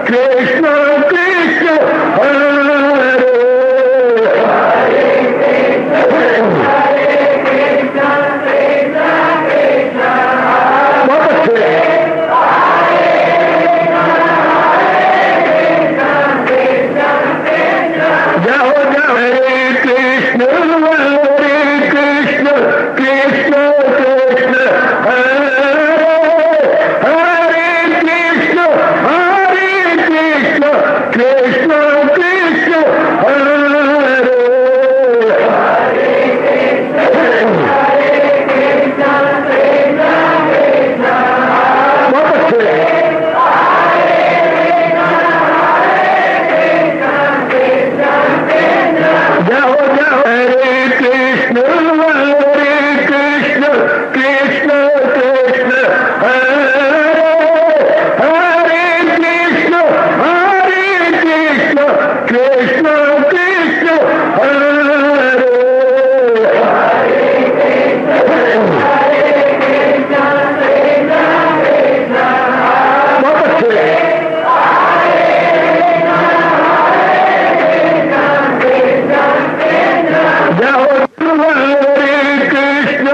कृष्ण कृष्ण हरे बहुत अच्छे जाओ जाओ हरे कृष्ण कृष्ण कृष्ण हरे हरे कृष्ण कृष्ण कृष्ण हरे बहुत अच्छे जाओ जाओ हरे कृष्ण कृष्ण कृष्ण हरे हरे कृष्ण कृष्ण कृष्ण हरे बहुत अच्छे जाओ हरे कृष्ण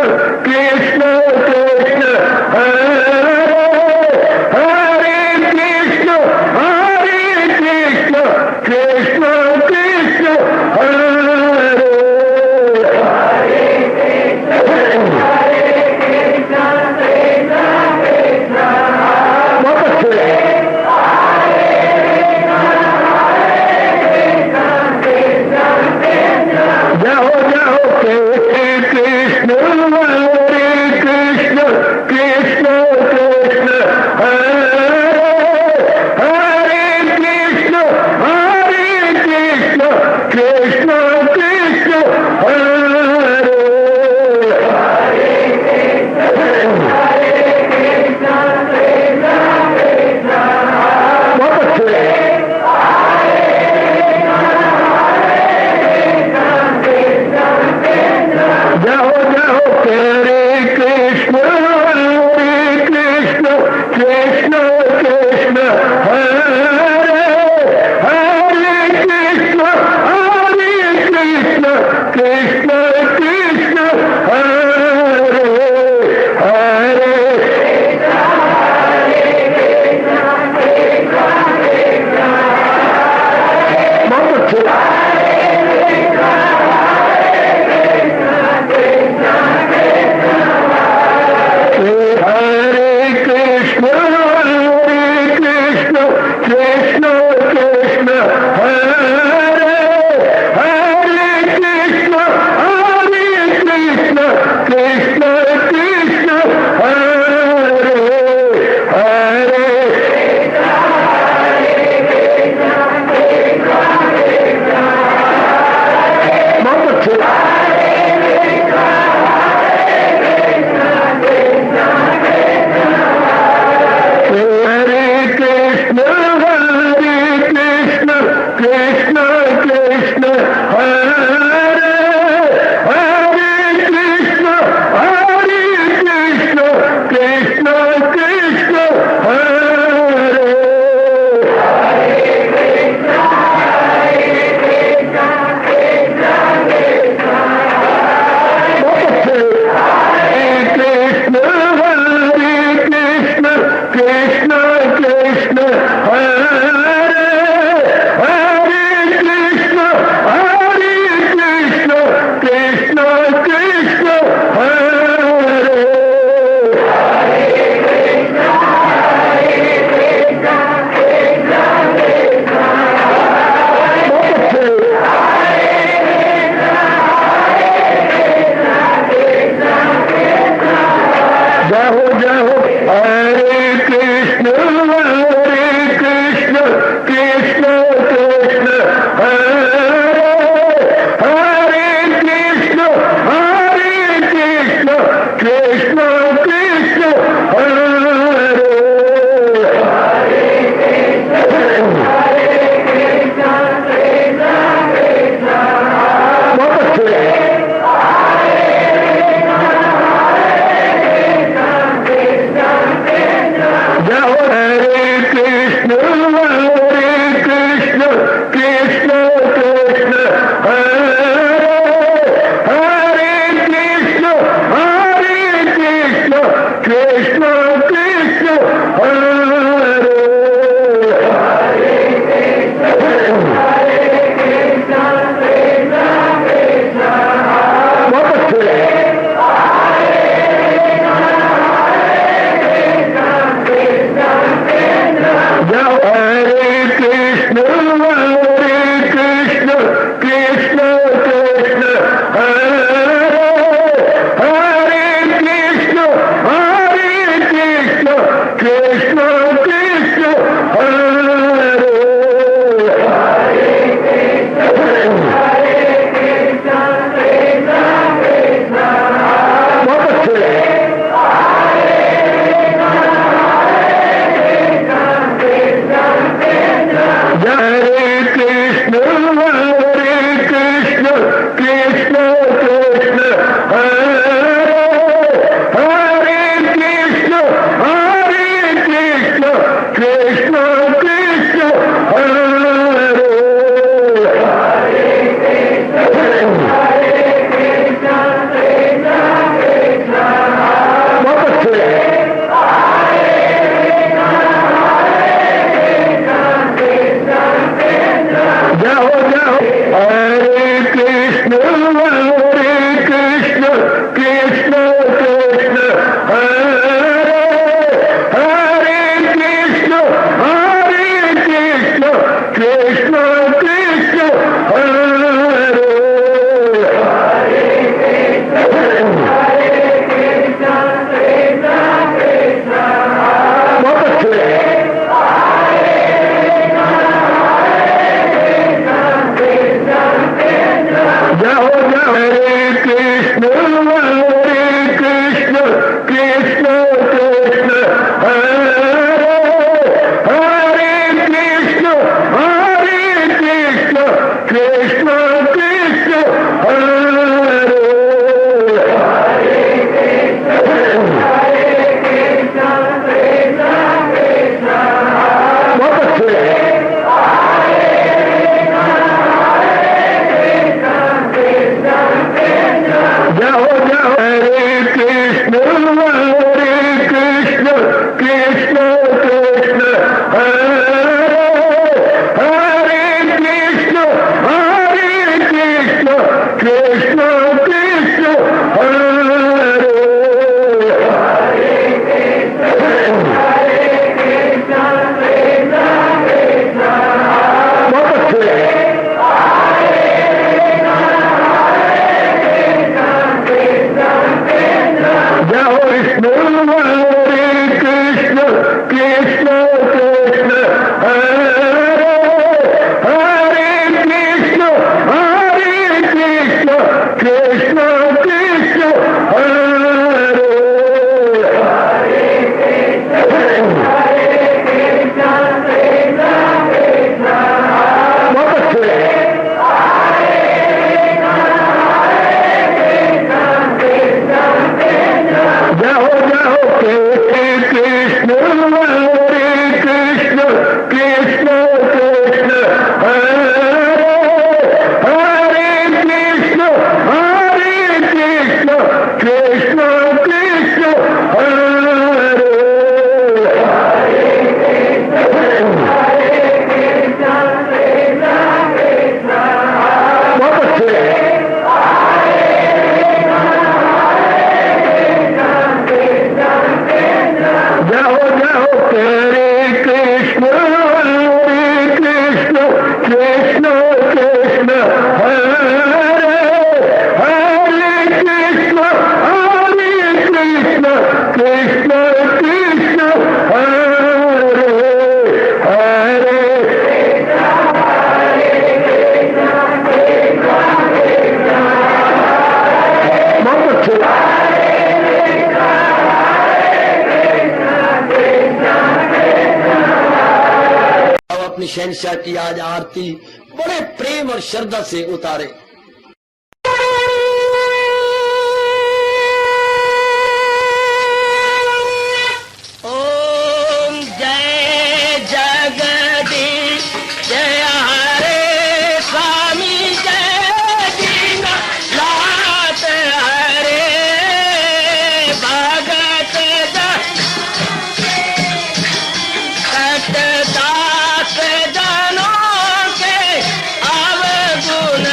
कृष्ण हरे हरे कृष्ण कृष्ण कृष्ण हरे बहुत अच्छे जाओ जाओ हरे कृष्ण कृष्ण हरे हरे कृष्ण कृष्ण हरे बहुत अच्छे जाओ जाओ हरे कृष्ण कृष्ण हरे हरे कृष्ण कृष्ण हरे हरे बहुत अच्छे हरे कृष्ण कृष्ण हरे हरे कृष्ण कृष्ण हरे हरे जाओ जाओ हरे कृष्ण कृष्ण कृष्ण हरे हरे कृष्ण कृष्ण कृष्ण हरे बहुत अच्छे जाओ जाओ हरे कृष्ण कृष्ण कृष्ण हरे हरे कृष्ण कृष्ण कृष्ण हरे बहुत अच्छे जाओ जाओ हरे कृष्ण कृष्ण कृष्ण हरे हरे कृष्ण कृष्ण कृष्ण हरे बहुत अच्छे जाओ विष्णु कृष्ण कृष्ण हरे हरे कृष्ण कृष्ण हरे बहुत अच्छे जाओ जाओ कृष्ण कृष्ण कृष्ण हरे हरे कृष्ण कृष्ण हरे बहुत अच्छे जाओ जाओ हरे कृष्ण कृष्ण हरे हरे कृष्ण कृष्ण हरे हरे बहुत अच्छे अपनी शहनशाह की आज आरती बड़े प्रेम और श्रद्धा से उतारे। ओम जय जगदीश जय हरे स्वामी जय दीनानाथ हरे भगत दास जनों के अवगुण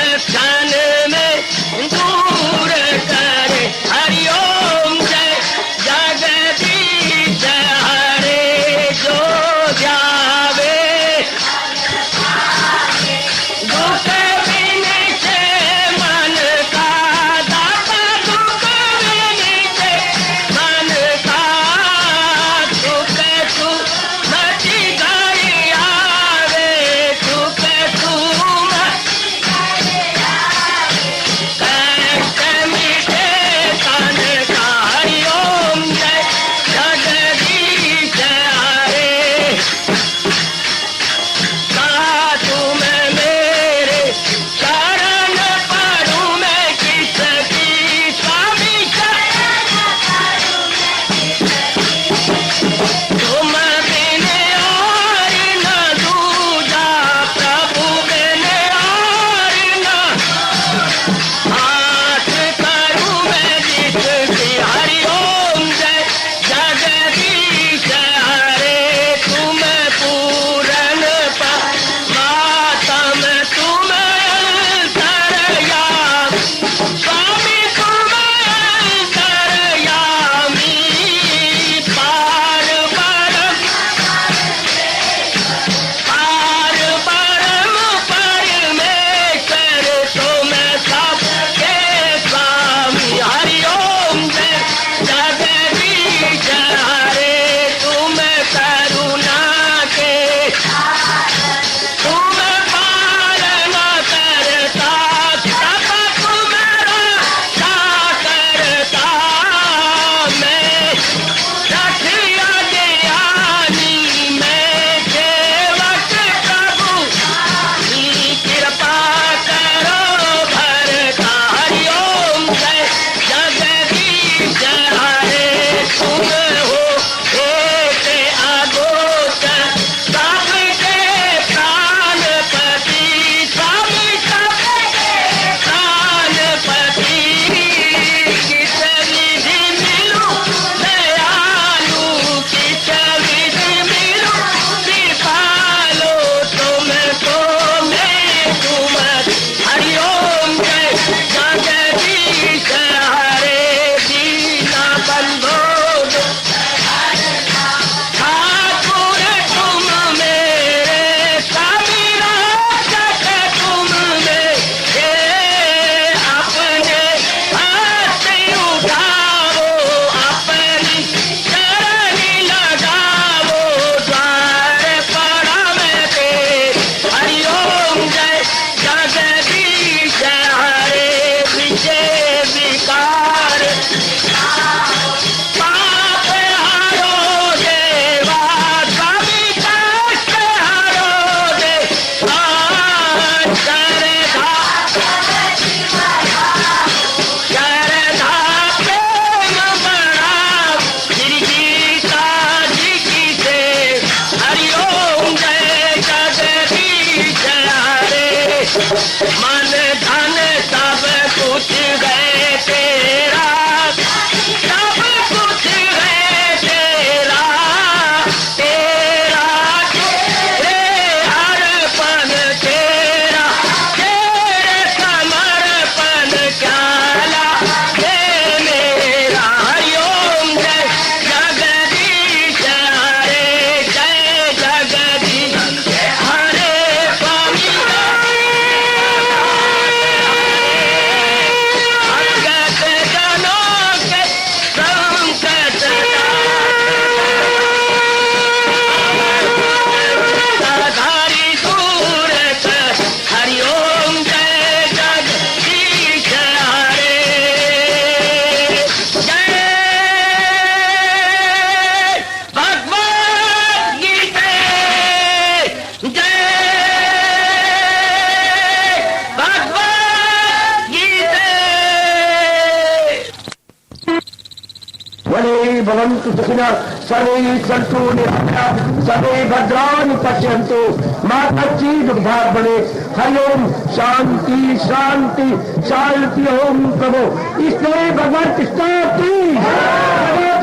भवन्तु सुखिनः सर्वे सन्तु निरामयाः सर्वे भद्राणि पश्यन्तु मा कश्चित् दुःखभाग् भवेत्। हरि ओम शांति शांति शांति। ओम प्रभु इसलिए भगवान कृष्ण की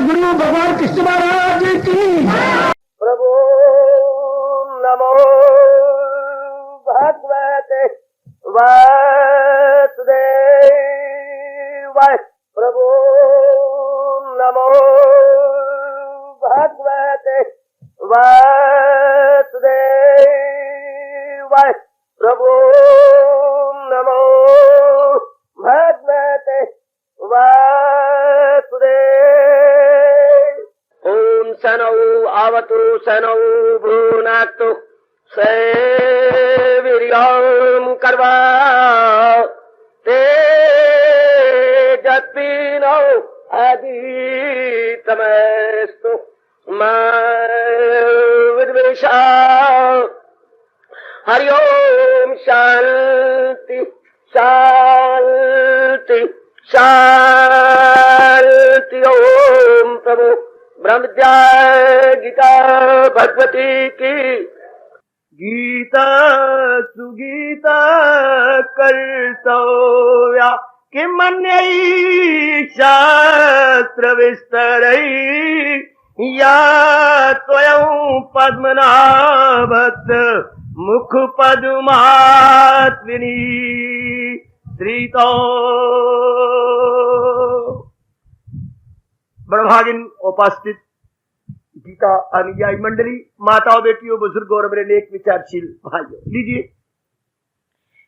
गुरु भगवान कृष्ण महाराज की प्रभु नमो भगवते वासुदेवाय। प्रभु नमो भगवते वासुदेवाय। प्रभु नमो भगवते वासुदेवाय। ओम सनौ आवतु सनौ भुनाक्तु सेवीर्यं कर्वा तेजस्विनो अधीतमस्तु मा विद्वेषा। हरि ओम शांति शांति शांति। ओम प्रभु ब्रह्म विद्या गीता भगवती की। गीता सुगीता कर्तव्या किमन्यै शास्त्र विस्तरै या त्वयं पद्मनाभस्य मुख पद्मात्मिनी श्रीतो। बड़भागिन उपस्थित गीता अनुयायी मंडली, माताओं, बेटियों, बुजुर्गों और मेरे नेक विचारशील भाइयों, लीजिए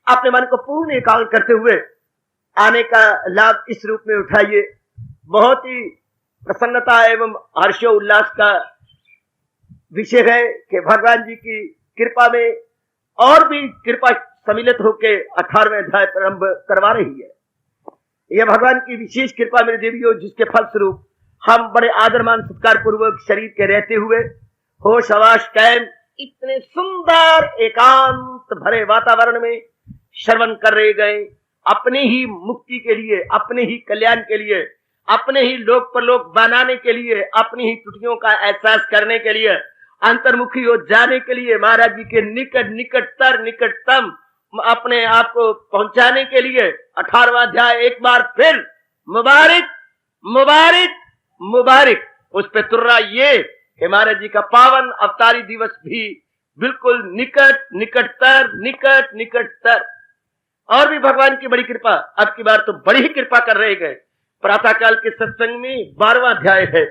अपने मन को पूर्ण एकाग्र करते हुए आने का लाभ इस रूप में उठाइए। बहुत ही प्रसन्नता एवं हर्षोल्लास का विषय है कि भगवान जी की कृपा में और भी कृपा सम्मिलित होकर 18वें अध्याय प्रारंभ करवा रही है। यह भगवान की विशेष कृपा मेरे देवियों, जिसके फलस्वरूप हम बड़े आदर मान सत्कार पूर्वक शरीर के रहते हुए होश हवास कायम इतने सुंदर एकांत भरे वातावरण में श्रवण कर रहे गए। अपने ही मुक्ति के लिए, अपने ही कल्याण के लिए, अपने ही लोक परलोक बनाने के लिए, अपनी ही त्रुटियों का एहसास करने के लिए, अंतर्मुखी हो जाने के लिए, महाराज जी के निकटतम अपने आप को पहुंचाने के लिए 18वां अध्याय एक बार फिर मुबारक मुबारक मुबारक। उस पे तुर्रा ये कि महाराज जी का पावन अवतारी दिवस भी बिल्कुल निकटतर। और भी भगवान की बड़ी कृपा, अब की बार तो बड़ी ही कृपा कर रहे गए। प्रातःकाल के सत्संग में 12वां अध्याय है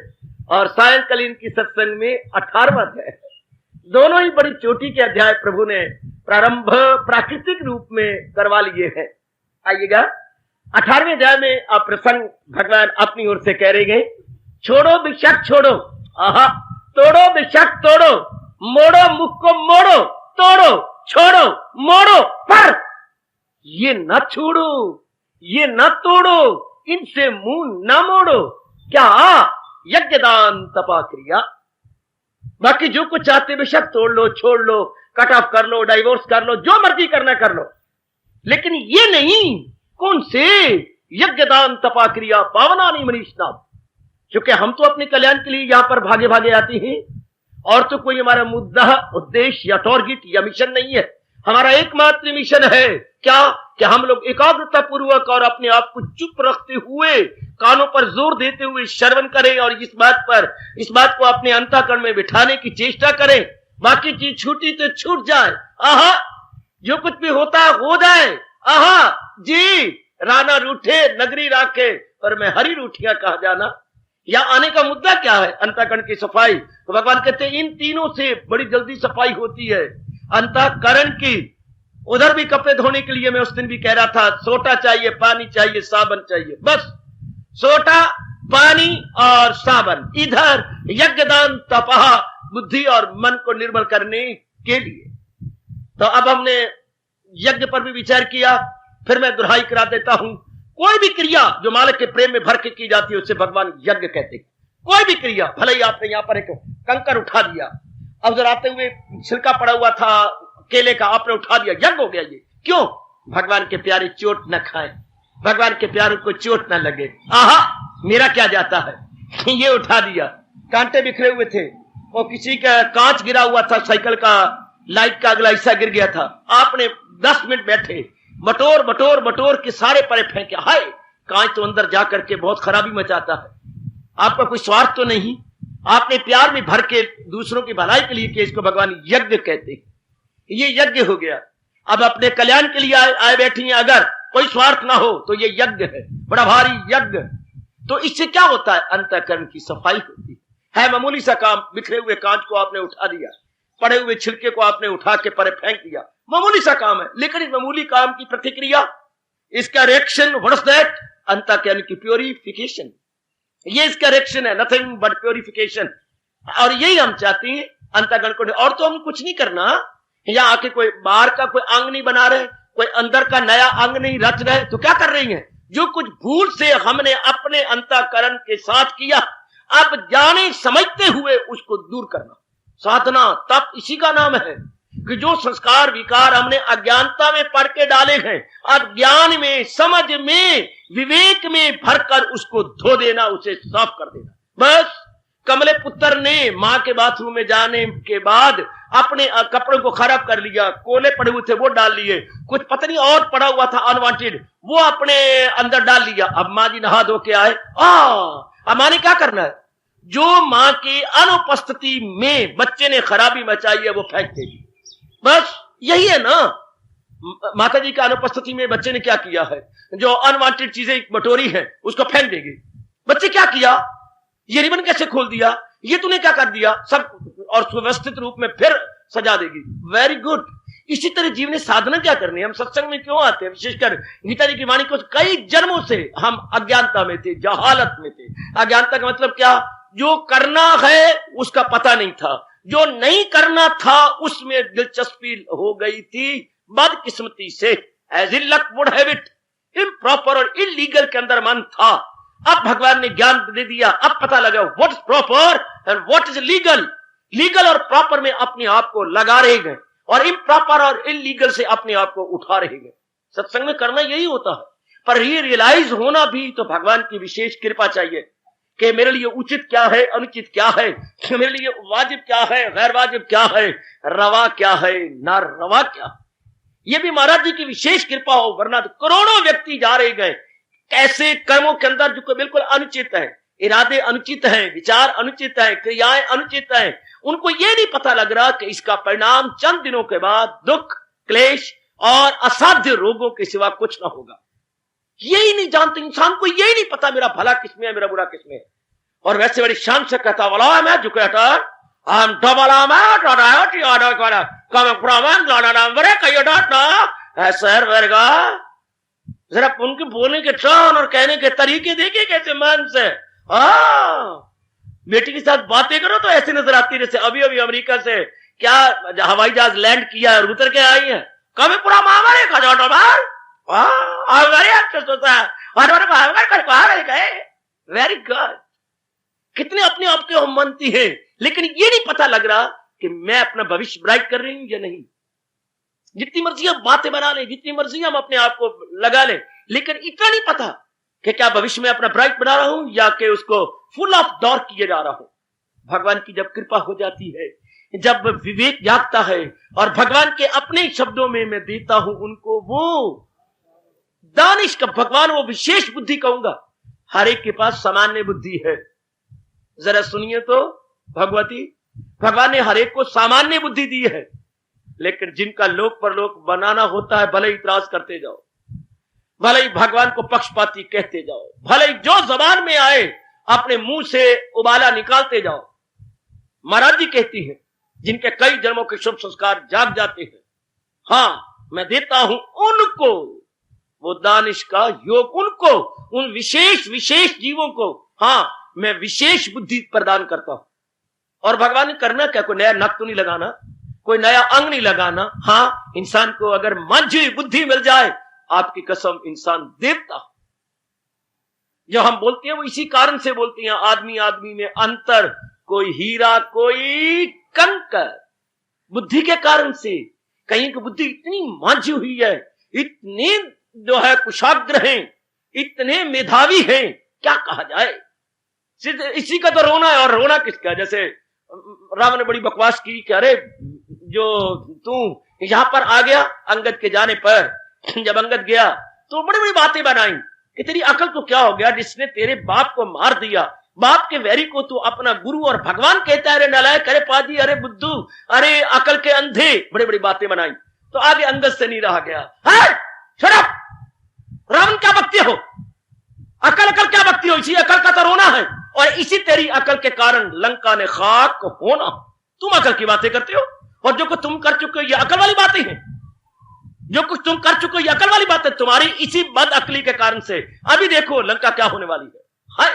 और सायंकालीन की सत्संग में 18वां अध्याय है। दोनों ही बड़ी चोटी के अध्याय प्रभु ने प्रारंभ प्राकृतिक रूप में करवा लिए हैं। आइएगा 18वें अध्याय में आप प्रसंग भगवान अपनी ओर से कह रहे गए, छोड़ो विषाक्त छोड़ो, आहा, तोड़ो विषाक्त तोड़ो, मोड़ो मुख को मोड़ो, तोड़ो छोड़ो मोड़ो, पर ये न छोड़ो, ये न तोड़ो, इनसे मुंह न मोड़ो। क्या यज्ञदान तपा क्रिया। बाकी जो कुछ चाहते बेशक तोड़ लो, छोड़ लो, कट ऑफ कर लो, डाइवोर्स कर लो, जो मर्जी करना कर लो, लेकिन ये नहीं। कौन से यज्ञदान तपा क्रिया पावनानि मनीषनाम। क्योंकि हम तो अपने कल्याण के लिए यहां पर भागे भागे आते हैं और तो कोई हमारा मुद्दा, उद्देश्य या टारगेट या मिशन नहीं है। हमारा एकमात्र मिशन है क्या कि हम लोग एकाग्रता पूर्वक और अपने आप को चुप रखते हुए, कानों पर जोर देते हुए श्रवण करें और इस बात को अपने अंतःकरण में बिठाने की चेष्टा करें। बाकी चीज छूटी तो छूट जाए, आहा, जो कुछ भी होता है हो जाए, आहा जी, राणा रूठे नगरी राखे पर मैं हरी रूठिया कहा जाना। या आने का मुद्दा क्या है? अंतःकरण की सफाई। तो भगवान कहते हैं इन तीनों से बड़ी जल्दी सफाई होती है। अंतःकरण की, उधर भी कपड़े धोने के लिए मैं उस दिन भी कह रहा था, सोटा चाहिए, पानी चाहिए, साबन चाहिए, बस सोटा, पानी और साबन। इधर यज्ञदान तपहा, बुद्धि और मन को निर्मल करने के लिए। तो अब हमने यज्ञ पर भी विचार किया, फिर मैं दोहराई करा देता हूं। कोई भी क्रिया जो मालिक के प्रेम में भर के की जाती है उसे भगवान यज्ञ कहते हैं। कोई भी क्रिया, भले ही आपने यहां पर एक कंकर उठा दिया, अब जरा आते हुए छिलका पड़ा हुआ था केले का, आपने उठा दिया, यज्ञ हो गया। ये क्यों? भगवान के प्यारे चोट न खाएं, भगवान के प्यारों को चोट न लगे। आहा, मेरा क्या जाता है, ये उठा दिया, कांटे बिखरे हुए थे, वो किसी का कांच गिरा हुआ था, साइकिल का लाइट का अगला हिस्सा गिर गया था। आपने 10 मिनट बैठे, बटोर बटोर बटोर के सारे परे फेंके। हाय, कांच तो अंदर जा करके बहुत खराबी मचाता है। आपका कोई स्वार्थ तो नहीं, आपने प्यार में भर के दूसरों की भलाई के लिए किया, इसको भगवान यज्ञ कहते हैं। ये यज्ञ हो गया। अब अपने कल्याण के लिए आए बैठी हैं, अगर कोई स्वार्थ ना हो तो ये यज्ञ है, बड़ा भारी यज्ञ। तो इससे क्या होता है? अंतःकरण की सफाई होती है। मामूली सा काम, बिखरे हुए कांच को आपने उठा दिया, पड़े हुए छिलके को आपने उठा के परे फेंक दिया, मामूली सा काम है, लेकिन इस मामूली काम की प्रतिक्रिया, इसका रिएक्शन, व्हाट इज दैट? अंतःकरण की प्योरिफिकेशन। ये इसका रिएक्शन है, नथिंग बट प्योरिफिकेशन। और यही हम चाहते हैं अंतःकरण को। और तो हम कुछ नहीं करना, यहाँ आके कोई बाहर का कोई अंग नहीं बना रहे, कोई अंदर का नया अंग नहीं रच रहे, तो क्या कर रही हैं? जो कुछ भूल से हमने अपने अंतःकरण के साथ किया, अब जाने समझते हुए उसको दूर करना। साधना, तप, इसी का नाम है कि जो संस्कार विकार हमने अज्ञानता में पढ़ के डाले हैं, अब ज्ञान में, समझ में, विवेक में भरकर उसको धो देना, उसे साफ कर देना। बस कमले पुत्र ने मां के बाथरूम में जाने के बाद अपने कपड़ों को खराब कर लिया, कोले पड़े हुए थे वो डाल लिए, कुछ पता नहीं और पड़ा हुआ था अनवांटेड, वो अपने अंदर डाल लिया। अब मां जी नहा धो के आए, अब मां ने क्या करना है? जो मां की अनुपस्थिति में बच्चे ने खराबी मचाई है वो फेंक देगी। बस यही है ना। माता जी की अनुपस्थिति में बच्चे ने क्या किया है? जो अनवांटेड चीजें बटोरी है उसको फेंक देगी। बच्चे क्या किया? ये रिबन कैसे खोल दिया, ये तूने क्या कर दिया, सब और सुव्यवस्थित रूप में फिर सजा देगी। Very good. इसी तरह जीवन में साधना क्या करनी है? हम सत्संग में क्यों आते हैं? विशेषकर गीता जी की वाणी को, कई जन्मों से हम अज्ञानता में थे, जहालत में थे। अज्ञानता का मतलब क्या? जो करना है उसका पता नहीं था, जो नहीं करना था उसमें दिलचस्पी हो गई थी बदकिस्मती से। As in luck would have it, improper और इलीगल के अंदर मन था। अब भगवान ने ज्ञान दे दिया, अब पता लगा what is proper and what is legal. Legal और प्रॉपर में अपने आप को लगा रहे गए और इम्प्रॉपर और इलीगल से अपने आप को उठा रहे गए। सत्संग में करना यही होता है। पर ये रियलाइज होना भी तो भगवान की विशेष कृपा चाहिए कि मेरे लिए उचित क्या है, अनुचित क्या है, मेरे लिए वाजिब क्या है, गैर वाजिब क्या है, रवा क्या है, ना रवा क्या। ये भी महाराज जी की विशेष कृपा हो, वरना तो करोड़ों व्यक्ति जा रहे गए ऐसे कर्मों के अंदर जो बिल्कुल अनुचित है, इरादे अनुचित हैं, विचार अनुचित है, क्रियाएं अनुचित हैं। उनको ये नहीं पता लग रहा कि इसका परिणाम चंद दिनों के बाद दुख, क्लेश और असाध्य रोगों के सिवा कुछ ना होगा। यही नहीं जानते, इंसान को यही नहीं पता मेरा भला किसमें है, मेरा बुरा किसमें है। और वैसे बड़ी शान से कहता बोला मैं जुकेटर I'm double amount or out you are coming from England बड़े कई डाटा सर वर्गा। जरा उनके बोलने के टर्न और कहने के तरीके देखिए कैसे मन से। बेटी के साथ बातें करो तो ऐसे नजर आती जैसे अभी अभी अमेरिका से क्या हवाई जहाज लैंड किया और उतर के आई है। कभी पूरा महामारी का जोटो बार वेरी गुड। कितने अपने आप के हम मानती हैं, लेकिन ये नहीं पता लग रहा कि मैं अपना भविष्य ब्राइट कर रही हूं या नहीं। जितनी मर्जी हम बातें बना लें, जितनी मर्जी हम अपने आप को लगा लें, लेकिन इतना नहीं पता कि क्या भविष्य में अपना ब्राइट बना रहा हूं या कि उसको फुल ऑफ डार्क किए जा रहा हूं। भगवान की जब कृपा हो जाती है, जब विवेक जागता है और भगवान के अपने शब्दों में मैं देता हूं उनको वो दानिश का, भगवान वो विशेष बुद्धि कहूंगा। हर एक के पास सामान्य बुद्धि है। जरा सुनिए तो भगवती, भगवान ने हर एक को सामान्य बुद्धि दी है, लेकिन जिनका लोक परलोक बनाना होता है, भले ही इतराज करते जाओ, भले ही भगवान को पक्षपाती कहते जाओ, भले ही जो जबान में आए अपने मुंह से उबाला निकालते जाओ। महाराज जी कहती है जिनके कई जन्मों के शुभ संस्कार जाग जाते हैं, हाँ मैं देता हूं उनको वो दानिश का योग, उनको उन विशेष जीवों को हाँ मैं विशेष बुद्धि प्रदान करता हूं। और भगवान ने करना क्या? कोई नया नक तो नहीं लगाना, कोई नया अंग नहीं लगाना। हाँ, इंसान को अगर मंझी बुद्धि मिल जाए, आपकी कसम इंसान देवता। जो हम बोलते हैं वो इसी कारण से बोलते हैं, आदमी आदमी में अंतर, कोई हीरा कोई कंकर, बुद्धि के कारण से। कहीं की बुद्धि इतनी मांझी हुई है, इतने जो है कुशाग्र हैं, इतने मेधावी हैं, क्या कहा जाए। सिर्फ इसी का तो रोना है। और रोना किसका? जैसे रावण ने बड़ी बकवास की कि अरे जो तू यहां पर आ गया अंगद के जाने पर, जब अंगद गया तो बड़ी बड़ी बातें बनाई कि तेरी अकल तो क्या हो गया जिसने तेरे बाप को मार दिया, बाप के वैरी को तू अपना गुरु और भगवान कहता है, अरे नालायक, अरे पाजी, अरे बुद्धू, अरे अकल के अंधे, बड़ी बड़ी बातें बनाई। तो आगे अंगद से नहीं रहा गया। शराब, रावण क्या बकते हो, अकल क्या बकती हो, इसी अकल का तो रोना है। और इसी तेरी अकल के कारण लंका ने खाक होना। तुम अकल की बातें करते हो और जो कुछ तुम कर चुके हो ये अकल वाली बातें हैं। जो कुछ तुम कर चुके हो ये अकल वाली बातें तुम्हारी इसी बद अकली के कारण से। अभी देखो लंका क्या होने वाली है। हाय,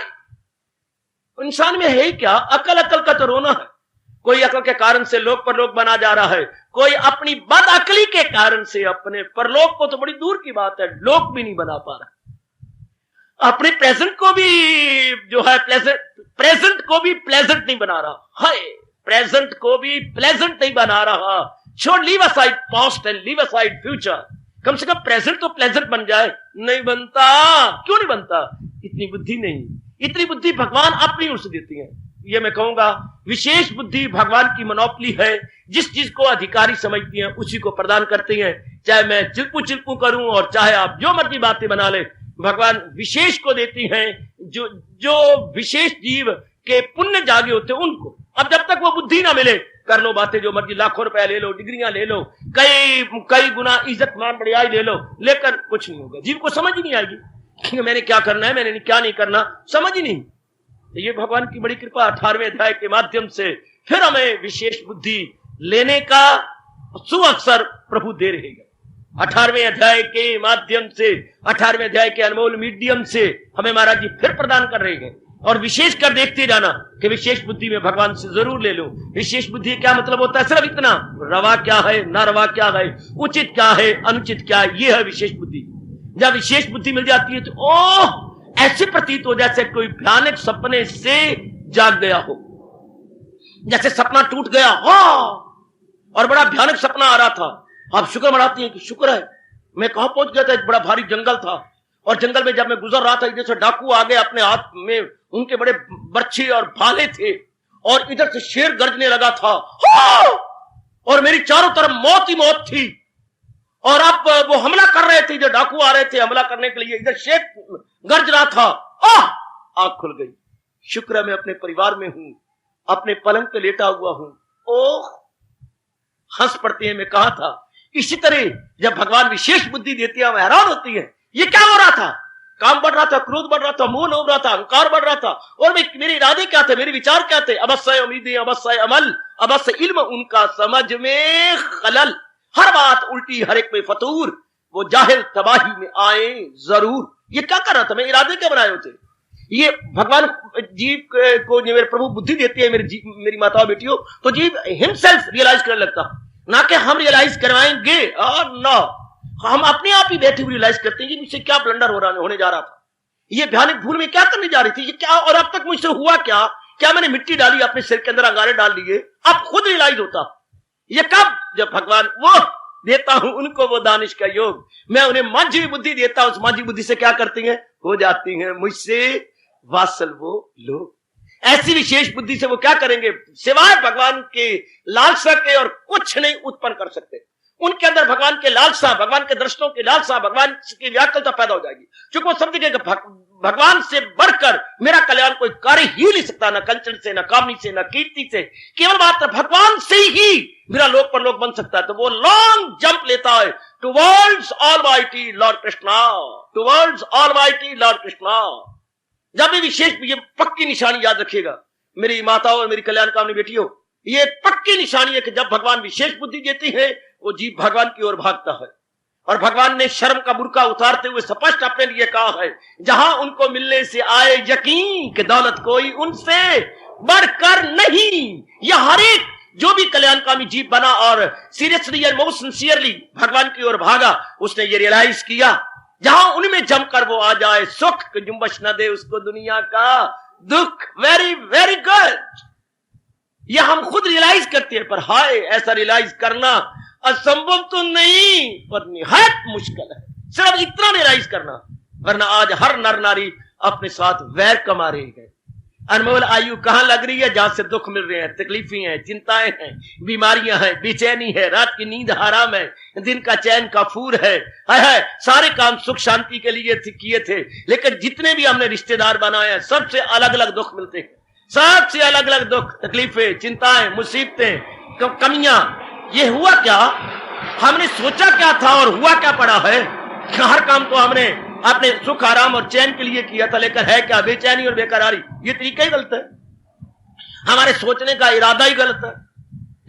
इंसान में है ही क्या, अकल का तो रोना है। कोई अकल के कारण से लोक परलोक बना जा रहा है, कोई अपनी बद अकली के कारण से अपने परलोक को तो बड़ी दूर की बात है लोक भी नहीं बना पा रहा, अपने प्रेजेंट को भी जो है प्रेजेंट को भी प्लेजेंट नहीं बना रहा। हाय, प्रेजेंट को भी प्लेजेंट नहीं बना रहा। छोड़, leave aside past and leave aside future. कम से कम प्रेजेंट तो प्लेजेंट बन जाए। नहीं बनता। क्यों नहीं बनता? इतनी बुद्धि नहीं। इतनी बुद्धि भगवान अपनी ओर से देती है। ये मैं कहूंगा विशेष बुद्धि भगवान की मोनोपोली है। जिस चीज को अधिकारी समझती हैं उसी को प्रदान करती हैं। चाहे मैं चिल्पू करूं और चाहे आप जो मर्जी बातें बना ले, भगवान विशेष को देती हैं। जो विशेष जीव के पुण्य जागे होते हैं उनको। अब जब तक वो बुद्धि ना मिले, कर लो बातें जो मर्जी, लाखों रुपया ले लो, डिग्रियां ले लो, कई गुना इज्जत मान बढ़ियाई ले लो, लेकर कुछ नहीं होगा। जीव को समझ ही नहीं आएगी मैंने क्या करना है, मैंने क्या नहीं करना, समझ ही नहीं। तो ये भगवान की बड़ी कृपा 18वें अध्याय के माध्यम से फिर हमें विशेष बुद्धि लेने का सुअवसर प्रभु दे रहे हैं। 18वें अध्याय के माध्यम से, 18वें अध्याय के अनमोल मीडियम से हमें महाराज जी फिर प्रदान कर रहे हैं। और विशेष कर देखते जाना कि विशेष बुद्धि में भगवान से जरूर ले लो। विशेष बुद्धि क्या मतलब होता है? सिर्फ इतना, रवा क्या है, ना रवा क्या है, उचित क्या है, अनुचित क्या है, ये है विशेष बुद्धि। जब विशेष बुद्धि मिल जाती है तो ओह, ऐसे प्रतीत हो जैसे कोई भयानक सपने से जाग गया हो, जैसे सपना टूट गया हो और बड़ा भयानक सपना आ रहा था। आप शुक्र मनाती हैं कि शुक्र है मैं कहां पहुंच गया था। एक बड़ा भारी जंगल था और जंगल में जब मैं गुजर रहा था इधर से डाकू आ गए, अपने हाथ में उनके बड़े बर्छी और भाले थे और इधर से शेर गरजने लगा था और मेरी चारों तरफ मौत ही मौत थी। और अब वो हमला कर रहे थे, जो डाकू आ रहे थे हमला करने के लिए, इधर शेर गरज रहा था। आंख खुल गई। शुक्र है मैं अपने परिवार में हूं, अपने पलंग पे लेटा हुआ हूं। ओह, हंस पड़ती है। मैं कहा था इसी तरह जब भगवान विशेष बुद्धि देती है, हैरान होती है ये क्या हो रहा था। काम बढ़ रहा था, क्रोध बढ़ रहा था, मोह हो रहा था, अहंकार बढ़ रहा था। और मेरे इरादे क्या थे, मेरे विचार क्या थे? अवश्य उम्मीदें, अवश्य अमल, अवश्य इल्म, उनका समझ में खलल। हर बात उल्टी, हर एक में फतूर, वो जाहिल तबाही में आए जरूर। ये क्या कर रहा था? मैं इरादे क्या बनाए होते? ये भगवान जीव को मेरे प्रभु बुद्धि देती है, मेरी माताओं बेटियों, तो जीव हिमसेल्फ रियलाइज करने लगता, ना कि हम रियलाइज करवाएंगे। और ना, हम अपने आप ही बैठे हुए रियलाइज करते हैं कि मुझसे क्या ब्लंडर होने जा रहा था, ये भयानक भूल में क्या करने जा रही थी, ये क्या, और अब तक मुझसे हुआ क्या मैंने मिट्टी डाली, अपने सिर के अंदर अंगारे डाल दिए। अब खुद रियलाइज होता। ये कब? जब भगवान वो देता हूं उनको वो दानिश का योग, मैं उन्हें माझी बुद्धि देता हूं। उस माझी बुद्धि से क्या करती हैं? हो जाती हैं मुझसे वात्सल वो लोग। ऐसी विशेष बुद्धि से वो क्या करेंगे? सिवाय भगवान के लालसा के और कुछ नहीं उत्पन्न कर सकते। उनके अंदर भगवान के लालसा, भगवान के दर्शनों की लालसा, भगवान की व्याकुलता पैदा हो जाएगी। क्योंकि वो समझेंगे कि भगवान से बढ़कर मेरा कल्याण कोई कार्य ही नहीं सकता, ना कंचन से, ना कामनी से, ना कीर्ति से। केवल मात्र भगवान से ही मेरा लोक परलोक बन सकता है। तो वो लॉन्ग जंप लेता है towards almighty Lord Krishna, towards almighty Lord Krishna. जब भी विशेष, ये पक्की निशानी याद रखिएगा मेरी माताओं और मेरी कल्याण कामनी बेटियों, ये पक्की निशानी है कि जब भगवान विशेष बुद्धि देती है वो जीव भगवान की ओर भागता है। और भगवान ने शर्म का बुर्का उतारते हुए स्पष्ट अपने लिए कहा है, जहां उनको मिलने से आए यकीन कि दौलत कोई उनसे बढ़कर नहीं। यह हर एक जो भी कल्याणकामी जीव बना और सीरियसली एंड मोस्ट सिंसियरली भगवान की ओर भागा, उसने ये रियलाइज किया जहां उनमें जमकर वो आ जाए, सुख की जुम्बश न दे उसको दुनिया का दुख। Very very good. ये हम खुद रियलाइज करते हैं, पर हाय, ऐसा रियलाइज करना असंभव तो नहीं पर निहायत मुश्किल है। सिर्फ इतना रियलाइज करना, वरना आज हर नर नारी अपने साथ वैर कमा रहे हैं। अनमोल आयु कहां लग रही है? जहां से दुख मिल रहे हैं, तकलीफें हैं, चिंताएं हैं, बीमारियां हैं, बेचैनी है, रात की नींद हराम है, दिन का चैन काफूर है। सारे काम सुख शांति के लिए किए थे, लेकिन जितने भी हमने रिश्तेदार बनाए हैं सबसे अलग अलग दुख मिलते हैं, सबसे अलग अलग दुख, तकलीफें, चिंताएं, मुसीबतें, कमियां। ये हुआ क्या? हमने सोचा क्या था और हुआ क्या पड़ा है? हर काम तो हमने अपने सुख आराम और चैन के लिए किया था, लेकर है क्या? बेचैनी और बेकरारी। ये तरीका ही गलत है, हमारे सोचने का इरादा ही गलत है।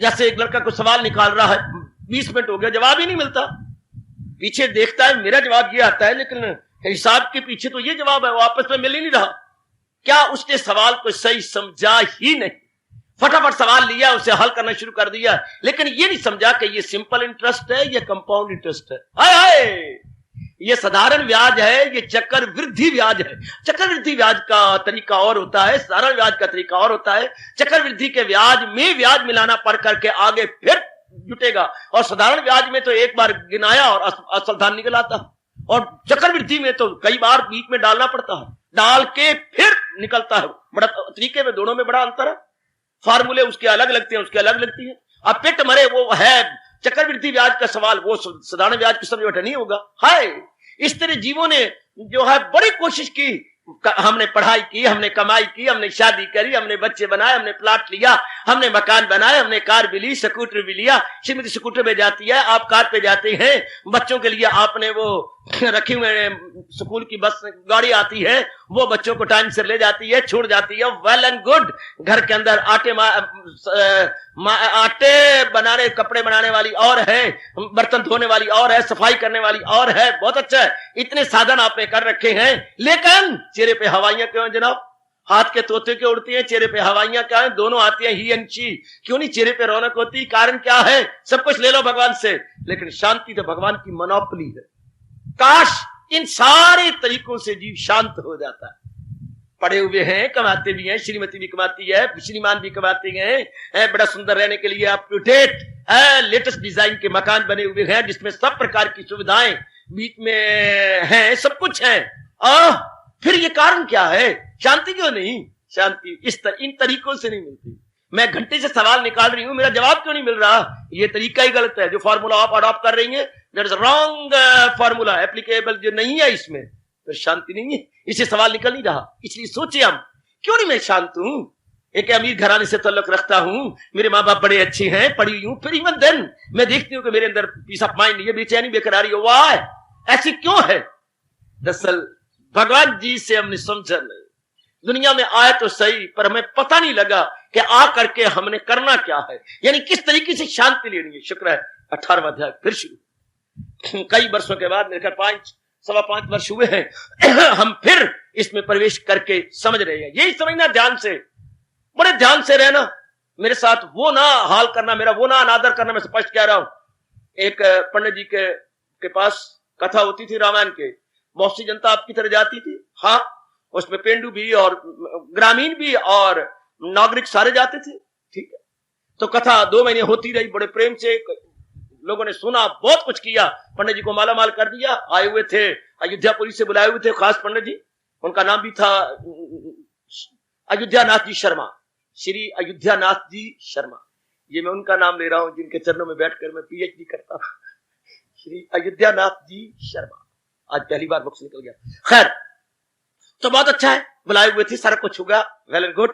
जैसे एक लड़का कुछ सवाल निकाल रहा है, 20 मिनट हो गया, जवाब ही नहीं मिलता, पीछे देखता है मेरा जवाब ये आता है, लेकिन हिसाब के पीछे तो ये जवाब है, वो आपस में मिल ही नहीं रहा। क्या उसने सवाल को सही समझा ही नहीं, फटाफट सवाल लिया, उसे हल करना शुरू कर दिया, लेकिन ये नहीं समझा कि ये सिंपल इंटरेस्ट है, ये कंपाउंड इंटरेस्ट है। हाय हाय, ये साधारण ब्याज है, ये चक्रवृद्धि ब्याज है। चक्रवृद्धि ब्याज का तरीका और होता है, साधारण ब्याज का तरीका और होता है। चक्रवृद्धि के ब्याज में ब्याज मिलाना पड़ करके आगे फिर जुटेगा, और साधारण ब्याज में तो एक बार गिनाया और असल धन निकल आता, और चक्रवृद्धि में तो कई बार बीच में डालना पड़ता है, डाल के फिर निकलता है। बड़ा तरीके में दोनों में बड़ा अंतर है, फार्मूले उसके अलग लगते हैं, उसके अलग लगती है। अब पेट मरे वो है चक्रवृद्धि ब्याज का सवाल, वो साधारण ब्याज की समझ नहीं होगा। हाय, इस तरह जीवों ने जो है बड़ी कोशिश की, हमने पढ़ाई की, हमने कमाई की, हमने शादी करी, हमने बच्चे बनाए, हमने प्लाट लिया, हमने मकान बनाए, हमने कार भी ली, स्कूटर भी लिया। श्रीमती स्कूटर पे जाती है, आप कार पे जाते हैं, बच्चों के लिए आपने वो रखी हुए स्कूल की बस गाड़ी आती है, वो बच्चों को टाइम से ले जाती है, छोड़ जाती है, वेल एंड गुड। घर के अंदर आटे बनाने, कपड़े बनाने वाली और है, बर्तन धोने वाली और है, सफाई करने वाली और है, बहुत अच्छा है, इतने साधन आपने कर रखे हैं, लेकिन चेहरे पे हवाइयां क्यों जनाब? हाथ के तोते क्यों उड़ती हैं, चेहरे पे हवाइयां क्या है? दोनों आती हैं ही एंड शी, क्यों नहीं चेहरे पे रौनक होती? कारण क्या है? सब कुछ ले लो भगवान से, लेकिन शांति तो भगवान की मोनोपोली है। काश इन सारे तरीकों से जीव शांत हो जाता है। पड़े हुए हैं, कमाते भी हैं, श्रीमती भी कमाती है, श्रीमान भी कमाते हैं, बड़ा सुंदर रहने के लिए up to date latest design के मकान बने हुए हैं, जिसमें सब प्रकार की सुविधाएं बीच में हैं, सब कुछ है। फिर ये कारण क्या है? शांति क्यों नहीं? शांति इन तरीकों से नहीं मिलती। मैं घंटे से सवाल निकाल रही हूं, मेरा जवाब क्यों नहीं मिल रहा? ये तरीका ही गलत है। जो फॉर्मूला आप अडॉप्ट कर रही हैं, that is wrong formula, applicable जो नहीं है इसमें, फिर शांति नहीं है, इससे सवाल निकल नहीं रहा। इसलिए सोचे हम, क्यों नहीं मैं शांत हूं? एक अमीर घराने से ताल्लुक रखता हूं, मेरे माँ बाप बड़े अच्छे हैं, पढ़ी हूं, फिर इवन देन मैं देखती हूं कि मेरे अंदर पीस ऑफ माइंड नहीं है, बेचैनी बेकरारी हो, वाह ऐसी क्यों है? दरअसल भगवान जी से हमने समझा नहीं। दुनिया में आए तो सही, पर हमें पता नहीं लगा कि आ करके हमने करना क्या है, यानी किस तरीके से शांति लेनी है। शुक्र है 18वां अध्याय फिर शुरू, कई वर्षों के बाद, मेरे 5.25 वर्ष हुए हैं, हम फिर इसमें प्रवेश करके समझ रहे हैं। यही समझना, ध्यान से, बड़े ध्यान से रहना, मेरे साथ वो ना हाल करना, मेरा वो ना अनादर करना। मैं स्पष्ट कह रहा हूं, एक पंडित जी के पास कथा होती थी रामायण के, बहुत सी जनता आपकी तरह जाती थी, हाँ, उसमें पेंडू भी और ग्रामीण भी और नागरिक सारे जाते थे, ठीक है। तो कथा 2 महीने होती रही, बड़े प्रेम से लोगों ने सुना, बहुत कुछ किया, पंडित जी को माला माल कर दिया। आए हुए थे अयोध्यापुरी से, बुलाए हुए थे खास पंडित जी, उनका नाम भी था अयोध्यानाथ जी शर्मा, श्री अयोध्यानाथ जी शर्मा। ये मैं उनका नाम ले रहा हूं जिनके चरणों में बैठकर मैं पीएचडी करता हूं, श्री अयोध्यानाथ जी शर्मा। आज पहली बार मुख से निकल गया। खैर, तो बहुत अच्छा है, बुलाए हुए थे, सारा कुछ होगा, वेल एंड गुड।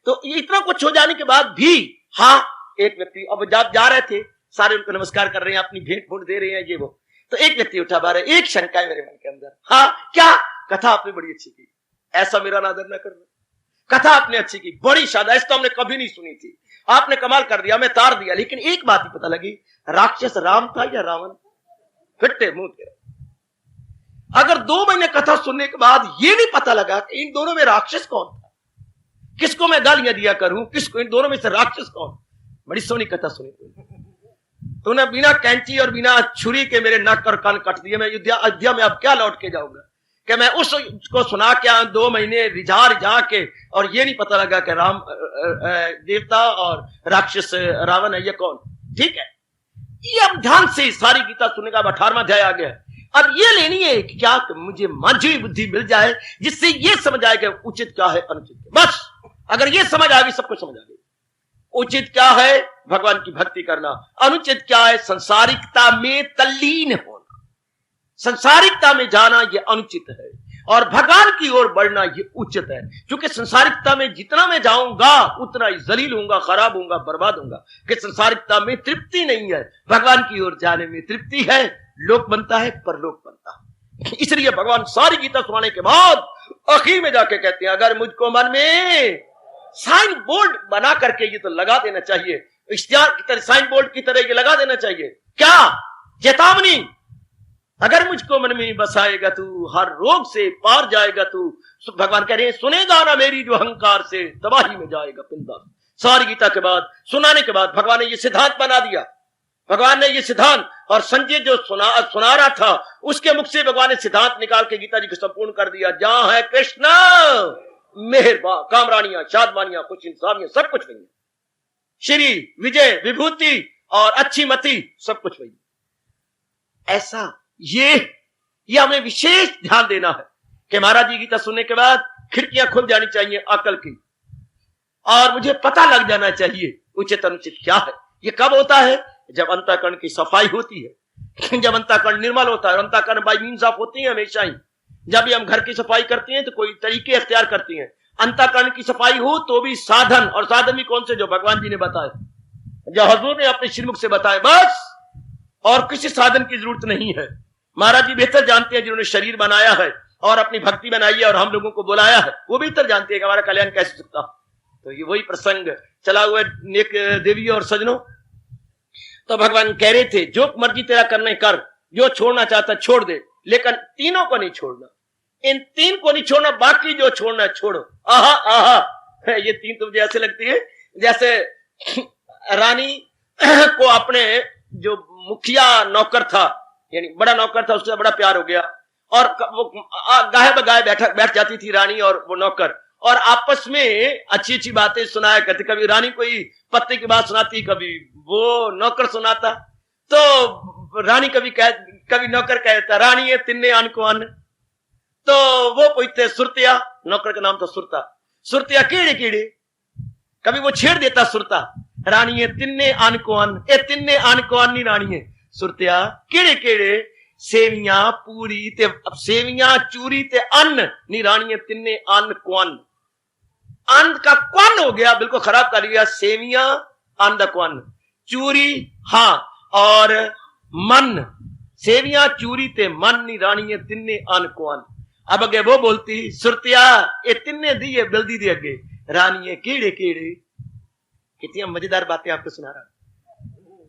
तो ये इतना कुछ हो जाने के बाद भी, हाँ, एक व्यक्ति, अब जब जा रहे थे, सारे उनको नमस्कार कर रहे हैं, अपनी भेंट फूट दे रहे हैं, ये वो, तो एक व्यक्ति उठा बाहर, एक शंका है मेरे मन के अंदर, हाँ क्या? कथा आपने बड़ी अच्छी की, ऐसा मेरा अनादर न करना। कथा आपने अच्छी की, बड़ी शादाइश तो हमने कभी नहीं सुनी थी, आपने कमाल कर दिया, मैं तार दिया, लेकिन एक बात ही पता लगी, राक्षस राम था या रावण? फिट्टे मुंह तेरा। अगर 2 महीने कथा सुनने के बाद ये नहीं पता लगा कि इन दोनों में राक्षस कौन था, किसको मैं गालियां दिया करूं, किसको, इन दोनों में से राक्षस कौन? बड़ी सोनी कथा सुनी तूने, बिना कैंची और बिना छुरी के मेरे नाक और कान कट दिए। मैं अयोध्या में अब क्या लौट के जाऊंगा कि मैं उसको सुना के 2 महीने रिझा के, और ये नहीं पता लगा कि राम देवता और राक्षस रावण है, ये कौन? ठीक है, ये अब ध्यान से सारी गीता सुनने का 18वां अध्याय आ गया। अब ये लेनी है कि क्या मुझे मांझी बुद्धि मिल जाए, जिससे ये समझ आए कि उचित क्या है, अनुचित क्या। बस अगर ये समझ आ गई, सब कुछ समझ आ गई। उचित क्या है? भगवान की भक्ति करना। अनुचित क्या है? संसारिकता में तल्लीन होना, संसारिकता में जाना ये अनुचित है, और भगवान की ओर बढ़ना ये उचित है। क्योंकि संसारिकता में जितना मैं जाऊंगा उतना ही जलील होऊंगा, खराब होऊंगा, बर्बाद होऊंगा। कि संसारिकता में तृप्ति नहीं है, भगवान की ओर जाने में तृप्ति है। लोक बनता है, परलोक बनता है। इसलिए भगवान सारी गीता सुनाने के बाद आखिर में जाके कहते हैं, अगर मुझको मन में साइन बोर्ड बना करके ये तो लगा देना चाहिए, इश्तिहार की तरह, साइन बोर्ड की तरह ये लगा देना चाहिए, क्या? चेतावनी। अगर मुझको मन में बसाएगा तू, हर रोग से पार जाएगा तू। भगवान कह रहे हैं, सुनेगा ना मेरी जो अहंकार से, तबाही में जाएगा पिंडा। सारी गीता के बाद सुनाने के बाद भगवान ने ये सिद्धांत बना दिया। भगवान ने ये सिद्धांत, और संजय जो सुना रहा था उसके मुख से भगवान ने सिद्धांत निकाल के गीता जी को संपूर्ण कर दिया। जहां है कृष्ण, मेहरबान, कामरानियां, शादमानियां, कुछ इंसानियां, सब कुछ वही है। श्री, विजय, विभूति और अच्छी मति, सब कुछ वही। ऐसा ये हमें विशेष ध्यान देना है कि महाराज जी गीता सुनने के बाद खिड़कियां खुल जानी चाहिए अकल की, और मुझे पता लग जाना चाहिए उचित अनुचित क्या है। ये कब होता है? जब अंतःकरण की सफाई होती है, जब अंतःकरण निर्मल होता है। अंतःकरण बाय मीन्स ऑफ होती है हमेशा ही। जब भी हम घर की सफाई करते हैं तो कोई तरीके अख्तियार करती हैं। अंतःकरण की सफाई हो तो भी साधन, और साधन भी कौन से? जो भगवान जी ने बताए, जो हजूर ने अपने श्रीमुख से बताए, बस। और किसी साधन की जरूरत नहीं है। महाराज जी बेहतर जानते हैं, जिन्होंने शरीर बनाया है और अपनी भक्ति बनाई है और हम लोगों को बुलाया है, वो बेहतर जानते हैं कि हमारा कल्याण कैसे सकता। तो ये वही प्रसंग चला हुआ नेक देवी और सजनों। तो भगवान कह रहे थे, जो मर्जी तेरा करने कर, जो छोड़ना चाहता छोड़ दे, लेकिन तीनों को नहीं छोड़ना। इन तीन को नहीं छोड़ना, बाकी जो छोड़ना छोड़ो। आहा आहा, ये तीन तो मुझे ऐसे लगती है जैसे रानी को अपने जो मुखिया नौकर था, यानी बड़ा नौकर था, उससे बड़ा प्यार हो गया, और वो गाय बगाए बैठ जाती थी रानी और वो नौकर, और आपस में अच्छी अच्छी बातें सुनाया करते। कभी रानी कोई पत्ते की बात सुनाती, कभी वो नौकर सुनाता। तो रानी कभी नौकर कहता, रानी है तिन्ने अन्न को अन्न। तो वो पूछते सुरतिया, नौकर का नाम था सुरता, सुरतिया कीड़े कीड़े। कभी वो छेड़ देता सुरता, रानी है तिन्ने अन्न को अन्न। ए तिन्ने अन्न को अन्न रानी है सुरतिया कीड़े कीड़े। सेवियां पूरी ते, अब सेवियां चूरी ते अन्न नी रानी है तिन्ने अन्न को अन्न। अन्न का कौन हो गया, बिल्कुल खराब कर दिया। सेवियां अन्न का कौन, चूरी, हाँ, और मन, सेवियां चूरी ते मन नी रानी है तिन्ने अन्न को अन्न। अब अगे वो बोलती, सुरतिया ये तिन्ने दिए बल्दी दे अगे, रानी है कीड़े कीड़े। कितनी मजेदार बातें आपको सुना रहा।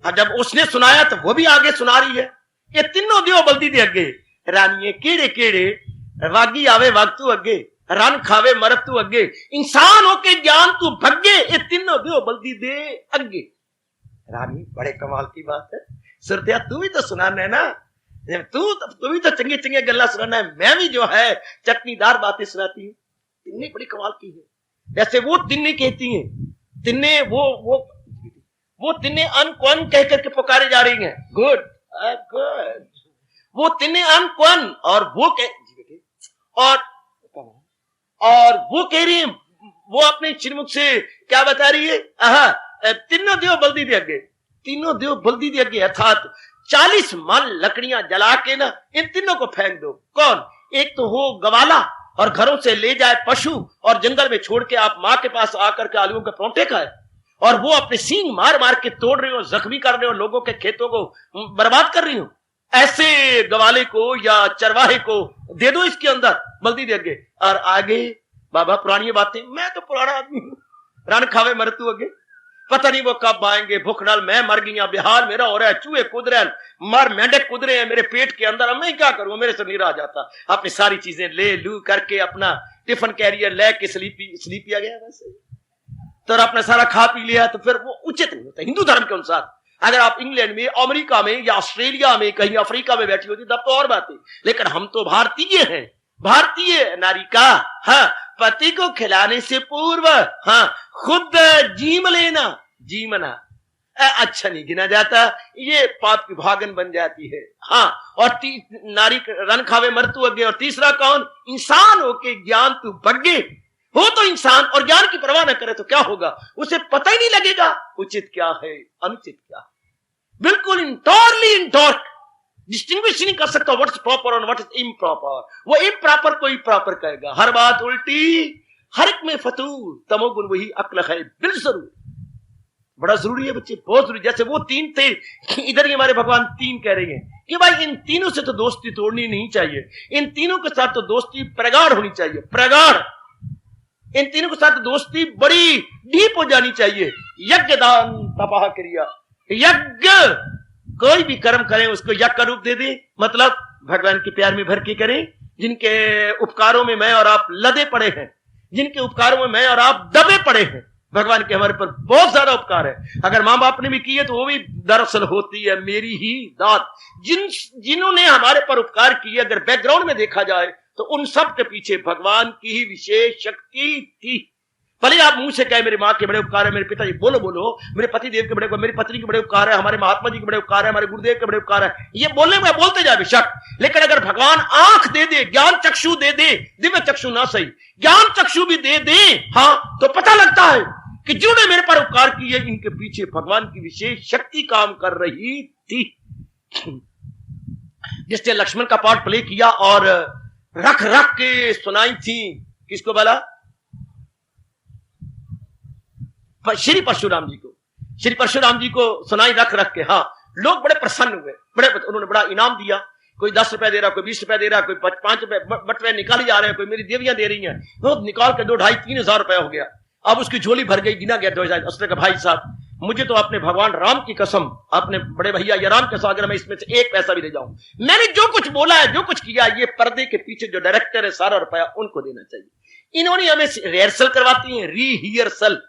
अब जब उसने सुनाया तो वो भी आगे सुना रही है, ये तीनों दियो बल्दी दे अगे, रानी है कीड़े कीड़े। वागी आवे वक्तू अगे, रन खावे मरत तू अगे, इंसान होके ज्ञान तू भगे, ये तीनों दियो बल्दी दे अगे। रानी, बड़े कमाल की बात है। सुरतिया तू भी तो सुनाना है ना, तू भी तो चंगी चंगी गल्ला सुनाना है। मैं भी जो है चटनीदार बातें सुनाती हूँ। तिन्ने बड़ी कमाल की है। जैसे वो तिन्ने कहती हैं, तिन्ने वो तिन्ने अन कौन कह करके पुकारे जा रही हैं। गुड गुड, वो तिन्ने अन कौन, और वो और वो कह रही है, वो अपने चिन्मुख से क्या बता रही है, तीनों देव बल्दी दे अगे, तीनों देव बल्दी दे अगे, अर्थात 40 मन लकड़ियां जला के ना इन तीनों को फेंक दो। कौन? एक तो हो गवाला, और घरों से ले जाए पशु, और जंगल में छोड़ के आप माँ के पास आकर के आलूओं के परोंठे खाए, और वो अपने सींग मार मार के तोड़ रही हो, जख्मी कर रहे हो, लोगों के खेतों को बर्बाद कर रही हो। ऐसे गवाले को या चरवाहे को दे दो इसके अंदर बल्दी दे अगे। और आगे बाबा पुरानी बातें, मैं तो पुराना आदमी हूं, रन खावे मरतू अगे, पता नहीं वो कब आएंगे। भूख नाल मैं मर गई, बेहाल मेरा हो रहा है, चूहे कूद रहे हैं, मर मेंढक कूद रहे हैं मेरे पेट के अंदर, मैं क्या करूं, मेरे से नहीं रहा जाता। अपनी सारी चीजें ले लू करके अपना टिफिन कैरियर लेके स्लीपी आ गया वैसे, तो अपना सारा खा पी लिया, तो फिर वो उचित नहीं होता हिंदू धर्म के अनुसार। अगर आप इंग्लैंड में, अमेरिका में या ऑस्ट्रेलिया में, कहीं अफ्रीका में बैठी होती तब तो और बात है, लेकिन हम तो भारतीय हैं। भारतीय नारी का, हाँ, पति को खिलाने से पूर्व, हाँ, खुद जीम लेना, जीमना अच्छा नहीं गिना जाता, ये पाप की भागन बन जाती है। हाँ, और नारी रन खावे मरतू अगे। और तीसरा कौन? इंसान होके ज्ञान तू बग्गे, हो तो इंसान और ज्ञान की परवाह न करे तो क्या होगा, उसे पता ही नहीं लगेगा उचित क्या है अनुचित क्या है, बिल्कुल इंटोरली इन डार्क, डिस्टिंग्विश नहीं कर सकता व्हाट इज प्रॉपर और व्हाट इज इम्प्रॉपर। वो इम्प्रॉपर को प्रॉपर कहेगा, हर बात उल्टी, हर एक में फतूर, तमोगुण वही अक्ल है बिल जरूर। बड़ा जरूरी है बच्चे, बहुत जरूरी। जैसे वो तीन थे, इधर ही हमारे भगवान तीन कह रहे हैं कि भाई इन तीनों से तो दोस्ती तोड़नी नहीं चाहिए, इन तीनों के साथ तो दोस्ती प्रगाढ़ होनी चाहिए, प्रगाढ़, इन तीनों के साथ दोस्ती बड़ी डीप हो जानी चाहिए। यज्ञ दान तपह क्रिया, यज्ञ कोई भी कर्म करें उसको यज्ञ का रूप दे दे, मतलब भगवान के प्यार में भर के करें, जिनके उपकारों में मैं और आप लदे पड़े हैं, जिनके उपकारों में मैं और आप दबे पड़े हैं। भगवान के हमारे पर बहुत ज्यादा उपकार है, अगर मां बाप ने भी किए तो वो भी दरअसल होती है मेरी ही दात। जिन्होंने हमारे पर उपकार किए, अगर बैकग्राउंड में देखा जाए तो उन सब के पीछे भगवान की ही विशेष शक्ति थी। भले आप मुंह से कहे मेरी माँ के बड़े उपकार है, मेरे पिताजी, बोलो बोलो, मेरे पति देव के बड़े, मेरी पत्नी के बड़े उपकार है, हमारे महात्मा जी के बड़े उपकार है, हमारे गुरुदेव के बड़े उपकार है, ये बोलने में बोलते जाए बेशक, लेकिन अगर भगवान आंख दे दे, ज्ञान चक्षु दे दे, दिव्य चक्षु ना सही, ज्ञान चक्षु भी दे दे, हाँ, तो पता लगता है कि जिन्होंने मेरे पर उपकार किए इनके पीछे भगवान की विशेष शक्ति काम कर रही थी। जिसने लक्ष्मण का पार्ट प्ले किया और रख रख के सुनाई थी, किसको बोला? श्री परशुराम जी को, श्री परशुराम जी को सुनाई रख रख के। हाँ, लोग बड़े प्रसन्न हुए, उन्होंने बड़ा इनाम दिया, कोई 10 रुपए दे रहा, कोई 20 रुपए दे रहा, कोई 5 रुपए बटवे निकाली जा रहे हैं, कोई मेरी देवियां दे रही हैं, वो निकाल के 2, 2.5, 3 हजार रुपया हो गया। अब उसकी झोली भर गई, गिना गया 2000। उसने कहा भाई साहब, मुझे तो अपने भगवान राम की कसम, अपने बड़े भैया या राम के सागर में इसमें से 1 पैसा भी दे जाऊं, मैंने जो कुछ बोला है, जो कुछ किया, ये पर्दे के पीछे जो डायरेक्टर है सारा रुपया उनको देना चाहिए। इन्होंने हमें रिहर्सल करवाती है, रीहियर्सल,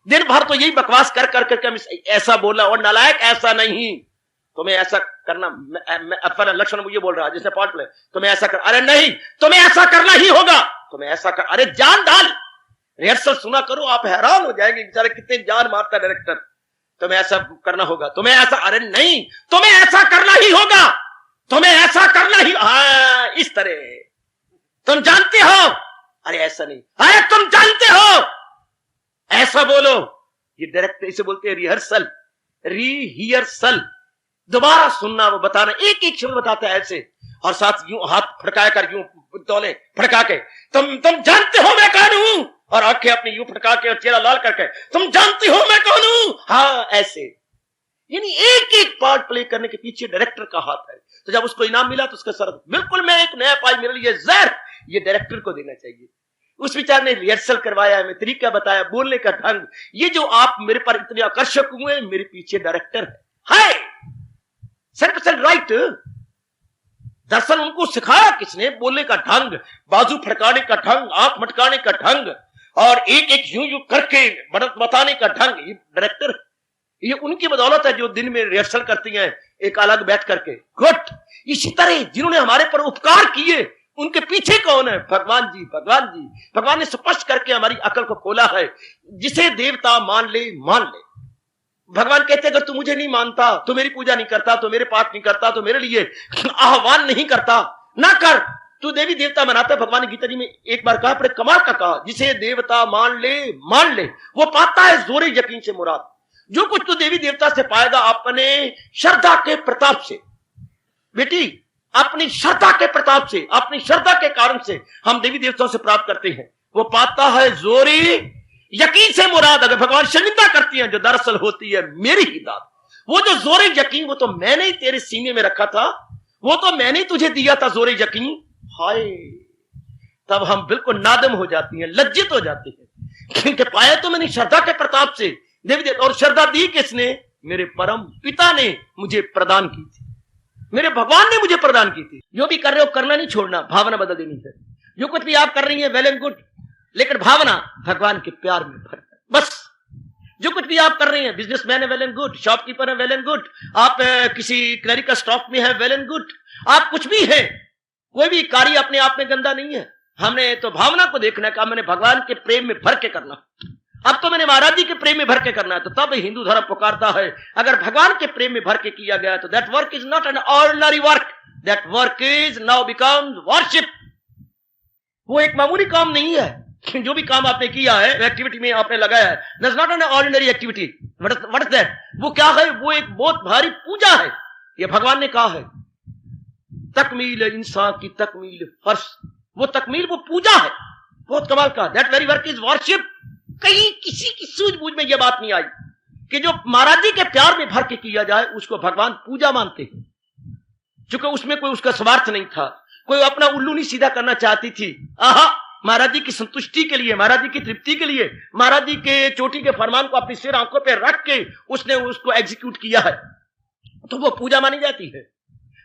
दिन भर तो यही बकवास कर कर करके हम ऐसा बोला, और नालायक ऐसा नहीं, तुम्हें ऐसा करना, मैं लक्ष्मण मुझे बोल रहा है जिसने पार्ट ले, तुम्हें ऐसा कर, अरे नहीं तुम्हें ऐसा करना ही होगा, तुम्हें ऐसा कर, अरे जान डाल, रिहर्सल सुना करो, आप हैरान हो जाएंगे बेचारे कितने जान मारता डायरेक्टर, तुम्हें ऐसा करना होगा, तुम्हें ऐसा, अरे नहीं तुम्हें ऐसा करना ही होगा, तुम्हें ऐसा करना ही, हाँ इस तरह, तुम जानते हो, अरे ऐसा नहीं, अरे तुम जानते हो, ऐसा बोलो। ये डायरेक्टर इसे बोलते हैं रिहर्सल, रीहियर्सल, दोबारा सुनना, वो बताना, एक एक शब्द बताता है ऐसे, और साथ यूं हाथ फड़काया कर, यूं तौले फड़का के, तुम जानते हो मैं कौन हूं, और आंखें अपनी यूं फड़का के और चेहरा लाल करके, तुम जानते हो मैं कौन हूं, हाँ ऐसे। यानी एक एक पार्ट प्ले करने के पीछे डायरेक्टर का हाथ है। तो जब उसको इनाम मिला तो उसका सर बिल्कुल, मैं एक नया पाई मेरे लिए जहर, ये डायरेक्टर को देना चाहिए। उस विचार ने रिहर्सल करवाया, हमें तरीका बताया, बोलने का ढंग, ये जो आप मेरे पर इतने आकर्षक हुए, मेरे पीछे डायरेक्टर है 100% राइट। दरअसल उनको सिखाया किसने? बोलने का ढंग, बाजू फड़काने का ढंग, आंख मटकाने का ढंग, और एक एक यूं यूं करके बताने का ढंग, ये डायरेक्टर, ये उनकी बदौलत है जो दिन में रिहर्सल करती हैं एक अलग बैठ करके। गुड। इसी तरह जिन्होंने हमारे पर उपकार किए उनके पीछे कौन है? भगवान जी, भगवान जी। भगवान ने स्पष्ट करके हमारी अकल को खोला है, जिसे देवता मान ले मान ले। भगवान कहते अगर तू मुझे नहीं मानता, तो मेरी पूजा नहीं करता, तो मेरे पाठ नहीं करता, तो मेरे लिए आह्वान नहीं करता, ना कर, तू देवी देवता मनाता। भगवान ने गीता जी में एक बार कहा, बड़े कमाल का कहा, जिसे देवता मान ले वो पाता है जोरे यकीन से मुराद। जो कुछ तू देवी देवता से पाएगा अपने श्रद्धा के प्रताप से, बेटी अपनी श्रद्धा के प्रताप से, अपनी श्रद्धा के कारण से हम देवी देवताओं से प्राप्त करते हैं। वो पाता है जोरे यकीन से मुराद। अगर भगवान शर्मिंदा करती हैं जो दरअसल होती है मेरी ही दात, वो जो जोरे यकीन, वो तो मैंने ही तेरे सीने में रखा था, वो तो मैंने ही तुझे दिया था जोरे यकीन। हाय, तब हम बिल्कुल नादम हो जाती हैं, लज्जित हो जाती हैं, क्योंकि पाया तो मैंने श्रद्धा के प्रताप से देवी देवता। और श्रद्धा दी किसने? मेरे परम पिता ने मुझे प्रदान की थी, मेरे भगवान ने मुझे प्रदान की थी। जो भी कर रहे हो करना नहीं छोड़ना, भावना बदल देनी है। जो कुछ भी आप कर रही है वेल एंड गुड, लेकिन भावना भगवान के प्यार में भर बस। जो कुछ भी आप कर रही हैं, बिजनेसमैन है वेल एंड गुड, शॉपकीपर है वेल एंड गुड, आप किसी क्लरिकल स्टॉक में है वेल एंड गुड, आप कुछ भी है, कोई भी कार्य अपने आप में गंदा नहीं है। हमने तो भावना को देखना है, मैंने भगवान के प्रेम में भर के करना, अब तो मैंने महाराज जी के प्रेम में भर के करना है। तो तब हिंदू धर्म पुकारता है, अगर भगवान के प्रेम में भर के किया गया तो that work is not an ordinary work, that work is now becomes worship. वो एक मामूली काम नहीं है, जो भी काम आपने किया है, एक्टिविटी में आपने लगाया है, that's not an ordinary activity. What is that? वो क्या है? वो एक बहुत भारी पूजा है। ये भगवान ने कहा है, तकमील इंसान की तकमील फर्श, वो तकमील, वो पूजा है, बहुत कमाल का। That very work is worship. कहीं किसी की सूझबूझ में यह बात नहीं आई कि जो महाराज जी के प्यार में भर के किया जाए उसको भगवान पूजा मानते हैं, क्योंकि उसमें कोई उसका स्वार्थ नहीं था, कोई अपना उल्लू नहीं सीधा करना चाहती थी। आहा, महाराज जी की संतुष्टि के लिए, महाराज जी की तृप्ति के लिए, महाराज जी के चोटी के फरमान को अपनी सिर आंखों पे रख के उसने उसको एग्जीक्यूट किया है, तो वो पूजा मानी जाती है।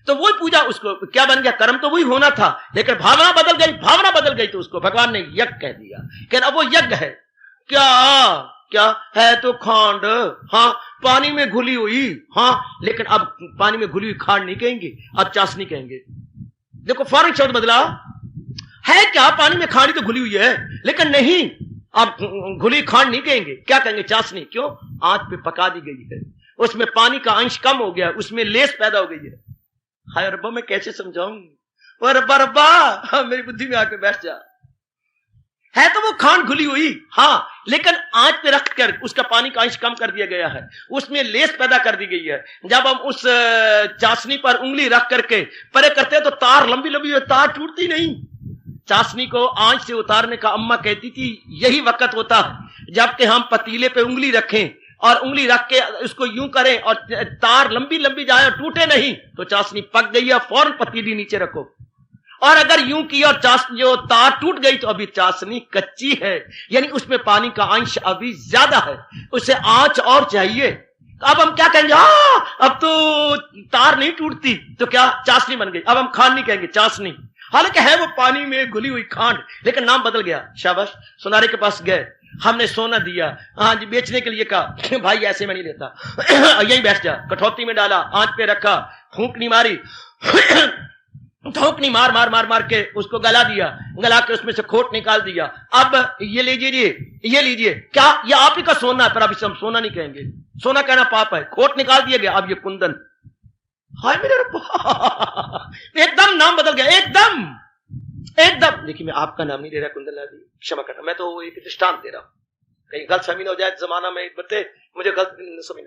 तो वो पूजा उसको क्या बन गया? कर्म तो वही होना था, लेकिन भावना बदल गई, भावना बदल गई तो उसको भगवान ने यज्ञ कह दिया। कहना अब वो यज्ञ है। क्या क्या है? तो खांड, हाँ, पानी में घुली हुई, हाँ, लेकिन अब पानी में घुली हुई खांड नहीं कहेंगे, अब चाशनी कहेंगे। देखो फौरन शब्द बदला है। क्या पानी में खांड तो घुली हुई है, लेकिन नहीं, अब घुली खांड नहीं कहेंगे, क्या कहेंगे? चाशनी। क्यों? आंच पे पका दी गई है, उसमें पानी का अंश कम हो गया, उसमें लेस पैदा हो गई है। हाय रब्बा, मैं कैसे समझाऊं? और रब्बा रब्बा, मेरी बुद्धि में आके बैठ जा। है तो वो खांड घुली हुई, हाँ, लेकिन आंच पे रख कर उसका पानी का अंश कम कर दिया गया है, उसमें लेस पैदा कर दी गई है। जब हम उस चाशनी पर उंगली रख करके परे करते हैं तो तार लंबी लंबी, तार टूटती नहीं। चाशनी को आंच से उतारने का अम्मा कहती थी यही वक्त होता है जबकि हम पतीले पे उंगली रखें और उंगली रख के उसको यूं करें और तार लंबी लंबी जाए और टूटे नहीं, तो चाशनी पक गई है, फौरन पतीली नीचे रखो। और अगर यूं की और जो तार टूट गई तो अभी चाशनी कच्ची है, यानी उसमें पानी का अंश अभी ज्यादा है, उसे आंच और चाहिए। अब हम क्या कहेंगे? अब तो तार नहीं टूटती, तो क्या चाशनी बन गई। अब हम खांड नहीं कहेंगे, चाशनी। हालांकि है वो पानी में घुली हुई खांड, लेकिन नाम बदल गया। शाबाश, सुनारे के पास गए, हमने सोना दिया, हाँ जी, बेचने के लिए कहा, भाई ऐसे में नहीं लेता, यही बैठ जा। कठौती में डाला, आंच पे रखा, फूंकनी मारी, ठोकनी मार मार मार मार के उसको गला दिया, गला के उसमें से खोट निकाल दिया। अब ये लीजिए, ये लीजिए, क्या ये आप ही का सोना है? पर अभी हम सोना नहीं कहेंगे, सोना कहना पाप है। खोट निकाल दिया गया, अब ये कुंदन। हाय मेरे रब्बा, एकदम नाम बदल गया, एकदम एकदम। देखिए, मैं आपका नाम नहीं ले रहा कुंदन लाल जी, क्षमा करना, मैं तो एक दृष्टांत दे रहा हूं, कहीं गलत फहमी ना हो जाए जमाना में, बच्चे मुझे गलत समझ।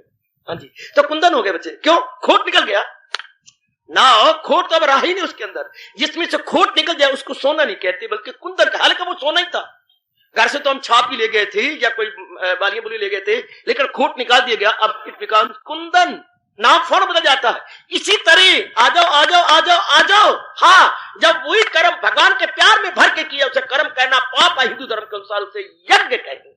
हाँ जी, तो कुंदन हो गए बच्चे। क्यों? खोट निकल गया ना, खोट तो अब रहा ही नहीं उसके अंदर। जिसमें से खोट निकल जाए उसको सोना नहीं कहते, बल्कि कुंदन का। हालांकि वो सोना ही था, घर से तो हम छाप ही ले गए थे या कोई बालियां बुली ले गए थे, लेकिन खोट निकाल दिया गया, अब इट बिकम कुंदन, नाम फौरन बदल जाता है। इसी तरह आ जाओ आ जाओ आ जाओ आ जाओ। हाँ, जब वही कर्म भगवान के प्यार में भर के किया, उसे कर्म कहना पाप है, हिंदू धर्म के अनुसार उसे यज्ञ कहेंगे।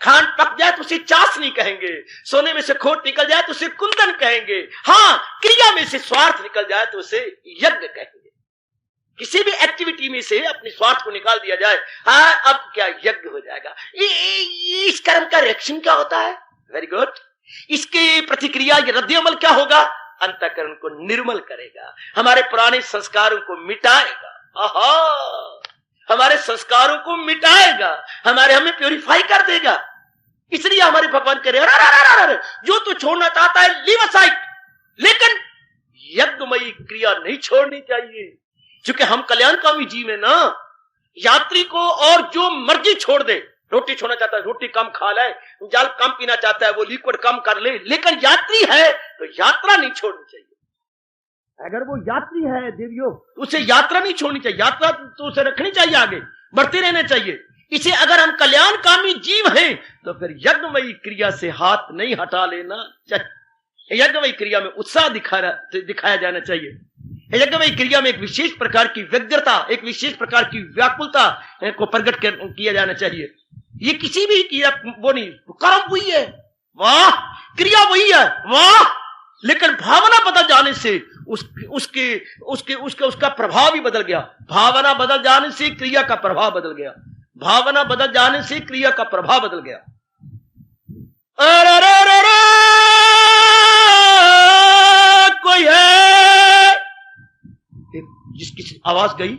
खांड पक जाए तो उसे चाशनी कहेंगे, सोने में से खोट निकल जाए तो उसे कुंदन कहेंगे। हाँ, क्रिया में से स्वार्थ निकल जाए तो उसे यज्ञ कहेंगे। किसी भी एक्टिविटी में से अपने स्वार्थ को निकाल दिया जाए, हाँ, अब क्या यज्ञ हो जाएगा। इस कर्म का रिएक्शन क्या होता है? Very good. इसकी प्रतिक्रिया, ये रद्द-ए-अमल क्या होगा? अंतःकरण को निर्मल करेगा, हमारे पुराने संस्कारों को मिटाएगा। आहा, हमारे संस्कारों को मिटाएगा, हमें प्योरीफाई कर देगा। इसलिए हमारे भगवान कह रहे हैं, जो तू छोड़ना चाहता है लीव असाइड, लेकिन यज्ञमयी क्रिया नहीं छोड़नी चाहिए, क्योंकि हम कल्याणकामी जीव है ना। यात्री को और जो मर्जी छोड़ दे, रोटी छोड़ना चाहता है रोटी कम खा ले, जल कम पीना चाहता है वो लिक्विड कम कर ले, लेकिन यात्री है तो यात्रा नहीं छोड़नी चाहिए। अगर वो यात्री है देवियों, उसे यात्रा नहीं छोड़नी चाहिए, यात्रा तो उसे रखनी चाहिए, आगे बढ़ते रहना चाहिए। इसे अगर हम कल्याणकामी जीव हैं तो फिर यज्ञमयी क्रिया से हाथ नहीं हटा लेना चाहिए। यज्ञमयी क्रिया में उत्साह दिखाया जाना चाहिए। यज्ञमयी क्रिया में एक विशेष प्रकार की व्यग्रता, एक विशेष प्रकार की व्याकुलता को प्रकट किया जाना चाहिए। ये किसी भी क्रिया वो नहीं, कर्म वही है, वाह, क्रिया वही है, वाह, लेकिन भावना बदल जाने से उसका प्रभाव भी बदल गया। भावना बदल जाने से क्रिया का प्रभाव बदल गया, भावना बदल जाने से क्रिया का प्रभाव बदल गया। कोई है, जिसकी आवाज गई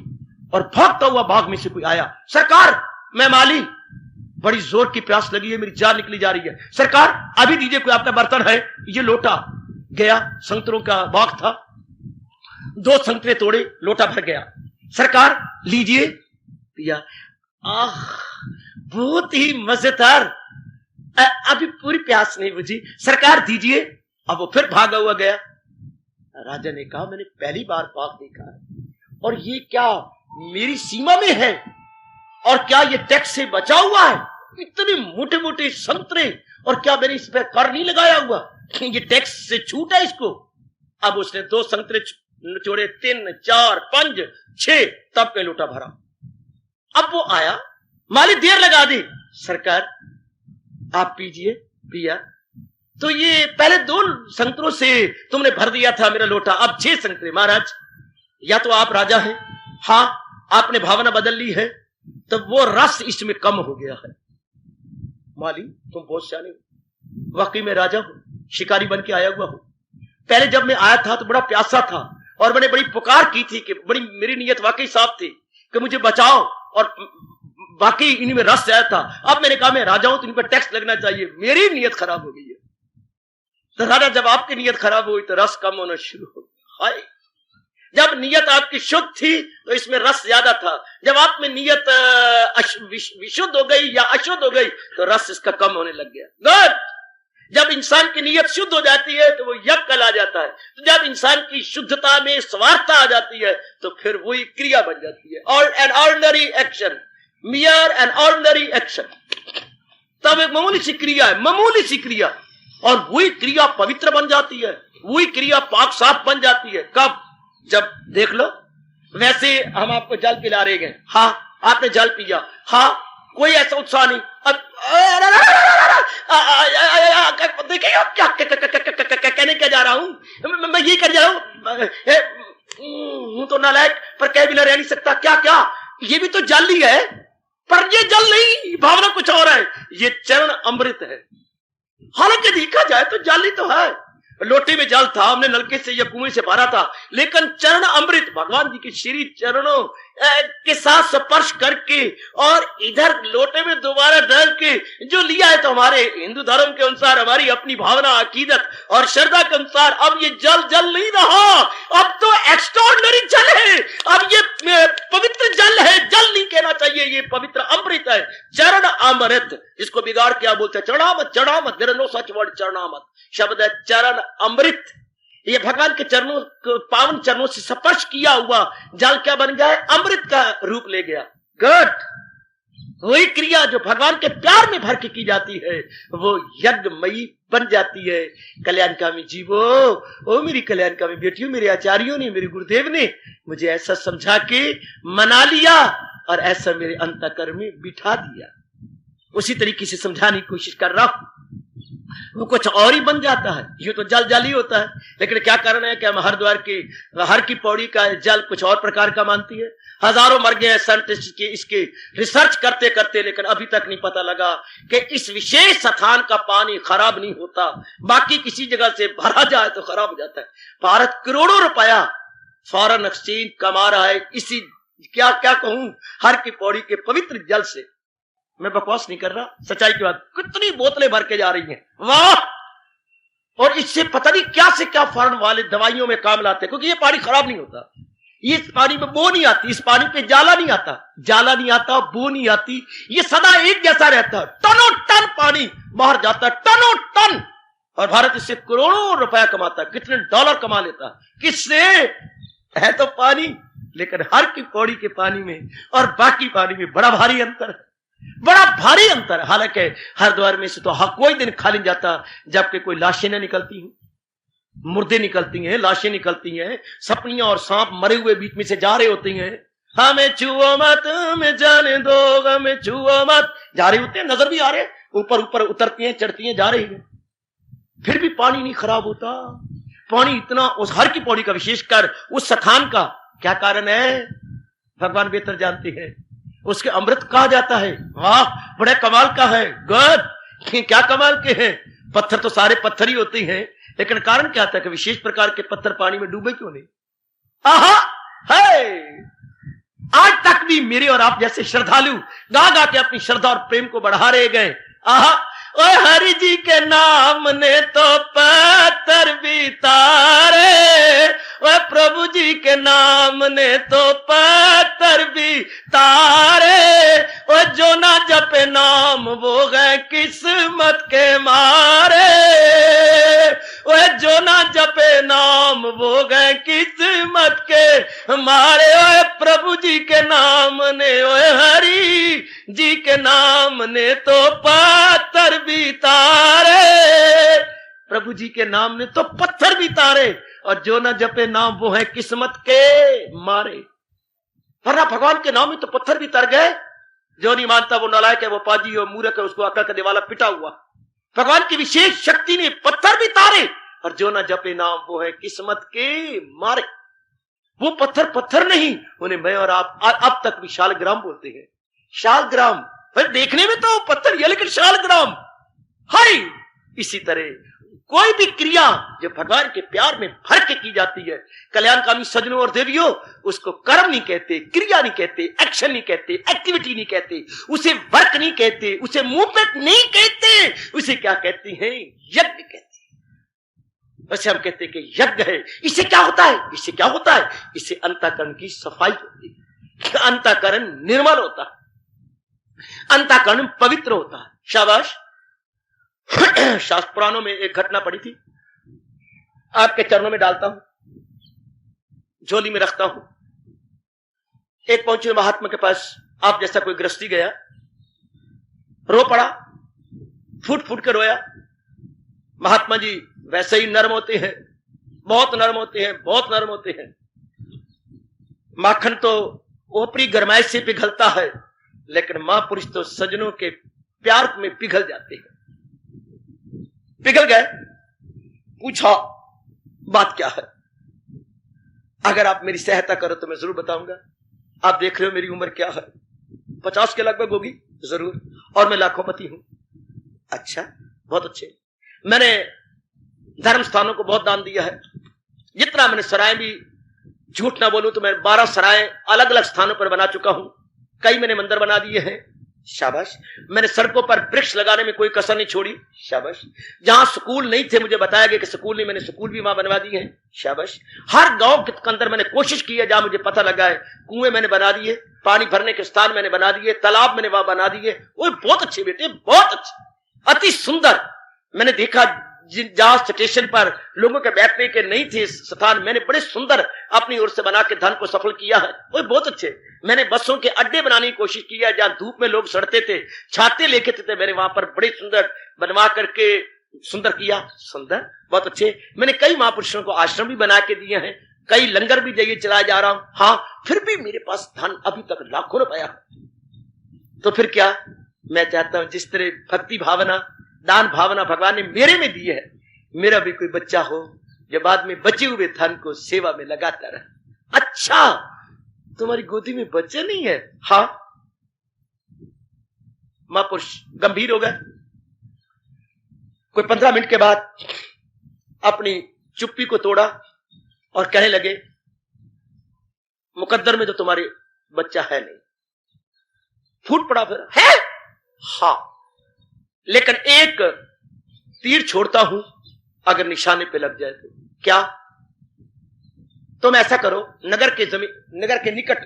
और भागता हुआ बाग में से कोई आया, सरकार मैं माली, बड़ी जोर की प्यास लगी है, मेरी जान निकली जा रही है, सरकार अभी दीजिए, कोई आपका बर्तन है, ये लोटा। गया, संतरों का बाग था, 2 संतरे तोड़े, लोटा भर गया, सरकार लीजिए पिया, आह बहुत ही मजेदार। अभी पूरी प्यास नहीं बुझी, सरकार दीजिए। अब वो फिर भागा हुआ गया। राजा ने कहा, मैंने पहली बार पाक देखा है और ये क्या मेरी सीमा में है, और क्या ये टैक्स से बचा हुआ है? इतने मोटे मोटे संतरे, और क्या मैंने इस पे कर नहीं लगाया हुआ? ये टैक्स से छूट है इसको। अब उसने 2 संतरे निचोड़े, 3, 4, 5, 6, तब पे लोटा भरा। अब वो आया, माली देर लगा दी। सरकार आप पीजिए। पिया। तो ये पहले 2 संतरों से तुमने भर दिया था मेरा लोटा, अब 6 संतरे। महाराज, या तो आप राजा हैं, हाँ आपने भावना बदल ली है, तो वो रस इसमें कम हो गया है। माली तुम बहुत सियाने हो, वाकई में राजा हूं, शिकारी बन के आया हुआ हूं। पहले जब मैं आया था तो बड़ा प्यासा था और मैंने बड़ी पुकार की थी कि बड़ी मेरी नीयत वाकई साफ थी कि मुझे बचाओ, और वाकई इन्हीं में रस आया था। अब मैंने कहा मैं राजा हूं तो इन पर टैक्स लगना चाहिए, मेरी नीयत खराब हो गई है। तो राजा, जब आपकी नीयत खराब हुई तो रस कम होना शुरू हो गया। जब नीयत आपकी शुद्ध थी तो इसमें रस ज्यादा था, जब आप में नीयत विशुद्ध हो गई या अशुद्ध हो गई तो रस इसका कम होने लग गया। गुड। जब इंसान की नीयत शुद्ध हो जाती है तो वो यज्ञ कहला जाता है। तो जब इंसान की शुद्धता में स्वार्थता आ जाती है तो फिर वही क्रिया बन जाती है, और an ordinary action, मियर an ordinary action. तब एक मामूली सी क्रिया है, मामूली सी क्रिया, और वही क्रिया पवित्र बन जाती है, वही क्रिया पाक साफ बन जाती है। कब? जब देख लो, वैसे हम आपको जल पिला रहे हैं, हाँ आपने जल पिया, हाँ कोई ऐसा उत्साह नहीं। अब देखिए क्या कहने क्या जा रहा हूं मैं, यही कर जा रहा हूं तो नालायक, पर कह भी ना रह नहीं सकता। क्या क्या ये भी तो जल ही है, पर ये जल नहीं, भावना कुछ और है। ये चरण अमृत है। हालांकि देखा जाए तो जल ही तो है, लोटे में जल था, हमने नलके से या कुएं से भरा था, लेकिन चरण अमृत भगवान जी के श्री चरणों के साथ स्पर्श करके और इधर लोटे में दोबारा डाल के जो लिया है, तो हमारे हिंदू धर्म के अनुसार, हमारी अपनी भावना, अकीदत और श्रद्धा के अनुसार अब ये जल जल नहीं रहा, अब तो एक्स्ट्राऑर्डिनरी जल है, अब ये पवित्र जल है। जल नहीं कहना चाहिए, ये पवित्र अमृत है, चरण अमृत। इसको बिगाड़ क्या बोलते हैं? चरणामत, चरणामत। There is no such word चरणामत, शब्द है चरण अमृत। ये भगवान के चरणों, पावन चरणों से स्पर्श किया हुआ जल क्या बन गया है? अमृत का रूप ले गया। गुड। वही क्रिया जो भगवान के प्यार में भर के की जाती है वो यज्ञमयी बन जाती है। कल्याणकामी जीवो, ओ मेरी कल्याणकामी बेटियों, मेरे आचार्यों ने, मेरे गुरुदेव ने मुझे ऐसा समझा के मना लिया और ऐसा मेरे अंतःकरण में बिठा दिया। उसी तरीके से समझाने की कोशिश कर रहा हूं, वो कुछ और ही बन जाता है। ये तो जल जल ही होता है, लेकिन क्या कारण है कि हम हरिद्वार की हर की पौड़ी का जल कुछ और प्रकार का मानती है। हजारों मर गए हैं साइंटिस्ट के इसके रिसर्च करते करते, लेकिन अभी तक नहीं पता लगा कि इस विशेष स्थान का पानी खराब नहीं होता, बाकी किसी जगह से भरा जाए तो खराब हो जाता है। भारत करोड़ों रुपया फॉरेन एक्सचेंज कमा रहा है इसी, क्या क्या कहूं, हर की पौड़ी के पवित्र जल से। मैं बकवास नहीं कर रहा, सच्चाई की बात। कितनी बोतलें भर के जा रही हैं, वाह। और इससे पता नहीं क्या से क्या फॉरेन वाले दवाइयों में काम लाते हैं, क्योंकि ये पानी खराब नहीं होता। इस पानी में बो नहीं आती, इस पानी पे जाला नहीं आता, जाला नहीं आता, बो नहीं आती, ये सदा एक जैसा रहता है। टनों टन पानी बाहर जाता है, टनों टन। और भारत इससे करोड़ों रुपया कमाता है, कितने डॉलर कमा लेता है। किससे? है तो पानी, लेकिन हर की पौड़ी के पानी में और बाकी पानी में बड़ा भारी अंतर है, बड़ा भारी अंतर है। हालांकि हरिद्वार में से तो कोई दिन खाली जाता जबकि कोई लाशें न निकलती हैं, मुर्दे निकलती हैं, लाशें निकलती हैं, सपनियां और सांप मरे हुए बीच में से जा रहे होते हैं। हमें छुओ मत, हमें जाने दो, हमें छुओ मत, जा रहे होते हैं, नजर भी आ रहे, ऊपर ऊपर उतरती हैं, चढ़ती हैं, जा रही हैं, फिर भी पानी नहीं खराब होता। पानी इतना, उस हर की पौड़ी का विशेषकर उस स्थान का क्या कारण है भगवान बेहतर जानते हैं। उसके अमृत कहा जाता है। वाह, बड़े कमाल का है। गुड। क्या कमाल के हैं? पत्थर तो सारे पत्थर ही होते हैं, लेकिन कारण क्या था कि विशेष प्रकार के पत्थर पानी में डूबे क्यों नहीं? आहा है। आज तक भी मेरे और आप जैसे श्रद्धालु गा गा के अपनी श्रद्धा और प्रेम को बढ़ा रहे गए। आहा, ओए हरि जी के नाम ने तो पत्थर भी तारे, ओए प्रभु जी के नाम ने तो पत्थर भी तारे, और जो ना जपे नाम वो गए किस्मत के मारे, ओए जो ना जपे नाम वो गए किस्मत के मारे। ओए प्रभु जी के नाम ने, ओए हरि जी के नाम ने तो पत्थर भी तारे, प्रभु जी के नाम ने तो पत्थर भी तारे, और जो ना जपे नाम वो है किस्मत के मारे। वरना भगवान के नाम में तो पत्थर भी तर गए। जो नहीं मानता वो नालायक है, वो पाजी और मूर्ख है, उसको अकल का दिवाला पिटा हुआ। भगवान की विशेष शक्ति ने पत्थर भी तारे, और जो ना जपे नाम वो है किस्मत के मारे। वो पत्थर पत्थर नहीं, उन्हें मैं और आप अब तक भी शालग्राम बोलते हैं। शालग्राम फिर देखने में तो पत्थर ही है, लेकिन शालग्राम हाय। इसी तरह कोई भी क्रिया जो भगवान के प्यार में भर के की जाती है, कल्याणकामी सज्जनों और देवियों, उसको कर्म नहीं कहते, क्रिया नहीं कहते, एक्शन नहीं कहते, एक्टिविटी नहीं कहते, उसे वर्क नहीं कहते, उसे मूवमेंट नहीं कहते, उसे क्या कहते हैं? यज्ञ कहते हैं। वैसे हम कहते हैं कि यज्ञ है। इससे क्या होता है? इससे क्या होता है? इससे अंतःकरण की सफाई होती है, अंतःकरण निर्मल होता है, अंतःकरण पवित्र होता है। शाबाश। शास्त्र पुराणों में एक घटना पड़ी थी, आपके चरणों में डालता हूं, झोली में रखता हूं। एक पहुंचे महात्मा के पास, आप जैसा कोई गृहस्थी गया, रो पड़ा, फूट फूट कर रोया। महात्मा जी वैसे ही नर्म होते हैं, बहुत नर्म होते हैं, बहुत नर्म होते हैं। माखन तो ऊपरी गरमाइश से पिघलता है, लेकिन महापुरुष तो सज्जनों के प्यार में पिघल जाते हैं। पिघल गए, पूछा बात क्या है? अगर आप मेरी सहायता करो तो मैं जरूर बताऊंगा। आप देख रहे हो मेरी उम्र क्या है, 50 के लगभग होगी जरूर, और मैं लाखोपति हूं। अच्छा, बहुत अच्छे। मैंने धर्म स्थानों को बहुत दान दिया है। जितना मैंने सराय भी, झूठ ना बोलूं तो मैं 12 सराय अलग अलग स्थानों पर बना चुका हूं। कई मैंने मंदिर बना दिए हैं। शाबाश। मैंने सड़कों पर वृक्ष लगाने में कोई कसर नहीं छोड़ी। शाबाश। जहां स्कूल नहीं थे, मुझे बताया गया कि स्कूल नहीं, मैंने स्कूल भी वहां बनवा दिए हैं। शाबाश। हर गांव के अंदर मैंने कोशिश की है, जहां मुझे पता लगा है, कुएं मैंने बना दिए, पानी भरने के स्थान मैंने बना दिए, तालाब मैंने वहां बना दिए। वो बहुत अच्छे बेटे, बहुत अच्छे, अति सुंदर। मैंने देखा जहां स्टेशन पर लोगों के बैठने के नहीं थे स्थान, मैंने बड़े सुंदर अपनी ओर से बना के धन को सफल किया है। वो बहुत अच्छे। मैंने बसों के अड्डे बनाने की कोशिश की है, जहां धूप में लोग सड़ते थे, छाते लेके थे, मैंने वहां पर बड़े सुंदर बनवा करके सुंदर किया। सुंदर, बहुत अच्छे। मैंने कई महापुरुषों को आश्रम भी बना के दिए हैं, कई लंगर भी जाइए चला जा रहा हूं। हाँ, फिर भी मेरे पास धन अभी तक लाखों रुपया। तो फिर क्या, मैं चाहता हूं जिस तरह भक्ति भावना, दान भावना भगवान ने मेरे में दी है, मेरा भी कोई बच्चा हो जो बाद में बचे हुए धन को सेवा में लगाता रहे। अच्छा, तुम्हारी गोदी में बच्चा नहीं है? हाँ। महापुरुष गंभीर हो गए। कोई 15 मिनट के बाद अपनी चुप्पी को तोड़ा और कहने लगे, मुकद्दर में तो तुम्हारे बच्चा है नहीं। फूट पड़ा फिर, है? हाँ, लेकिन एक तीर छोड़ता हूं, अगर निशाने पे लग जाए तो। क्या? तुम ऐसा करो, नगर के निकट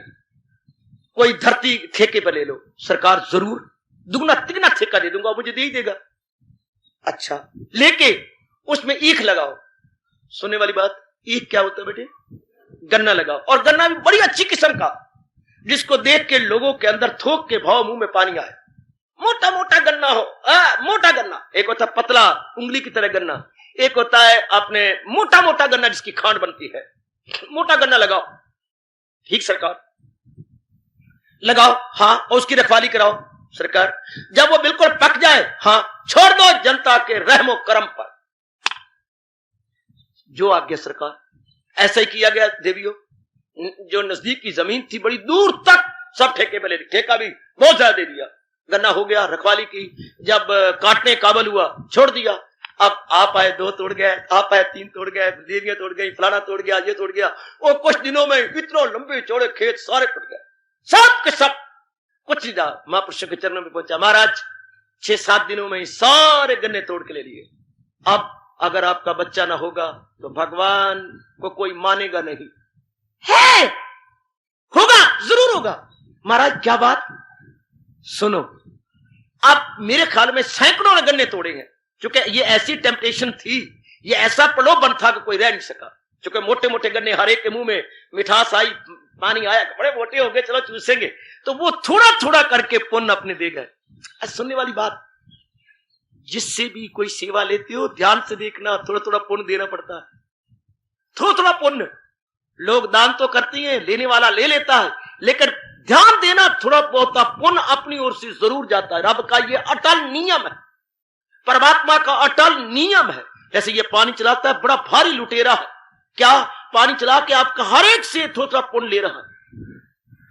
कोई धरती ठेके पर ले लो, सरकार जरूर दुगना तिगना ठेका दे दूंगा, मुझे दे ही देगा। अच्छा, लेके उसमें ईख लगाओ। सुनने वाली बात, ईख क्या होता है बेटे? गन्ना लगाओ, और गन्ना भी बड़ी अच्छी किस्म का, जिसको देख के लोगों के अंदर थोक के भाव मुंह में पानी आए। मोटा मोटा गन्ना हो, मोटा गन्ना। एक होता पतला उंगली की तरह गन्ना, एक होता है आपने मोटा मोटा गन्ना जिसकी खांड बनती है। मोटा गन्ना लगाओ। ठीक सरकार, लगाओ। हाँ, और उसकी रखवाली कराओ सरकार। जब वो बिल्कुल पक जाए, हाँ, छोड़ दो जनता के रहमो करम पर। जो आज्ञा सरकार। ऐसा ही किया गया देवियों। जो नजदीक की जमीन थी बड़ी दूर तक सब ठेके पे ले ली, ठेका भी बहुत ज्यादा दे दिया। गन्ना हो गया, रखवाली की, जब काटने काबल हुआ छोड़ दिया। अब आप आए 2 तोड़ गए, आप आए 3 तोड़ गए, देवियां तोड़ गई, फलाना तोड़ गया, ये तोड़ गया। और कुछ दिनों में इतना लंबे चौड़े खेत सारे टूट गए, सब के सब। कुछ नहीं रहा। महापुरुषों के चरणों में पहुंचा, महाराज 6-7 दिनों में सारे गन्ने तोड़ के ले लिए। अब अगर आपका बच्चा ना होगा तो भगवान को कोई मानेगा नहीं। है, होगा, जरूर होगा। महाराज क्या बात, सुनो। अब मेरे ख्याल में सैकड़ों ने गन्ने तोड़े हैं, क्योंकि ये ऐसी टेम्पटेशन थी, ये ऐसा प्रलोभन था कि कोई रह नहीं सका। क्योंकि मोटे मोटे गन्ने, हर एक के मुंह में मिठास आई, पानी आया, बड़े मोटे हो गए, चलो चूसेंगे, तो वो थोड़ा थोड़ा करके पुण्य अपने दे गए। सुनने वाली बात, जिससे भी कोई सेवा लेते हो ध्यान से देखना, थोड़ा थोड़ा पुण्य देना पड़ता है, थोड़ा थोड़ा पुण्य। लोग दान तो करते हैं, लेने वाला ले लेता है, लेकिन ध्यान देना थोड़ा बहुत पुण्य अपनी ओर से जरूर जाता है। रब का ये अटल नियम है, परमात्मा का अटल नियम है। जैसे ये पानी चलाता है, बड़ा भारी लुटेरा है, क्या पानी चला के आपका हर एक से थोड़ा थोड़ा पुण्य ले रहा है।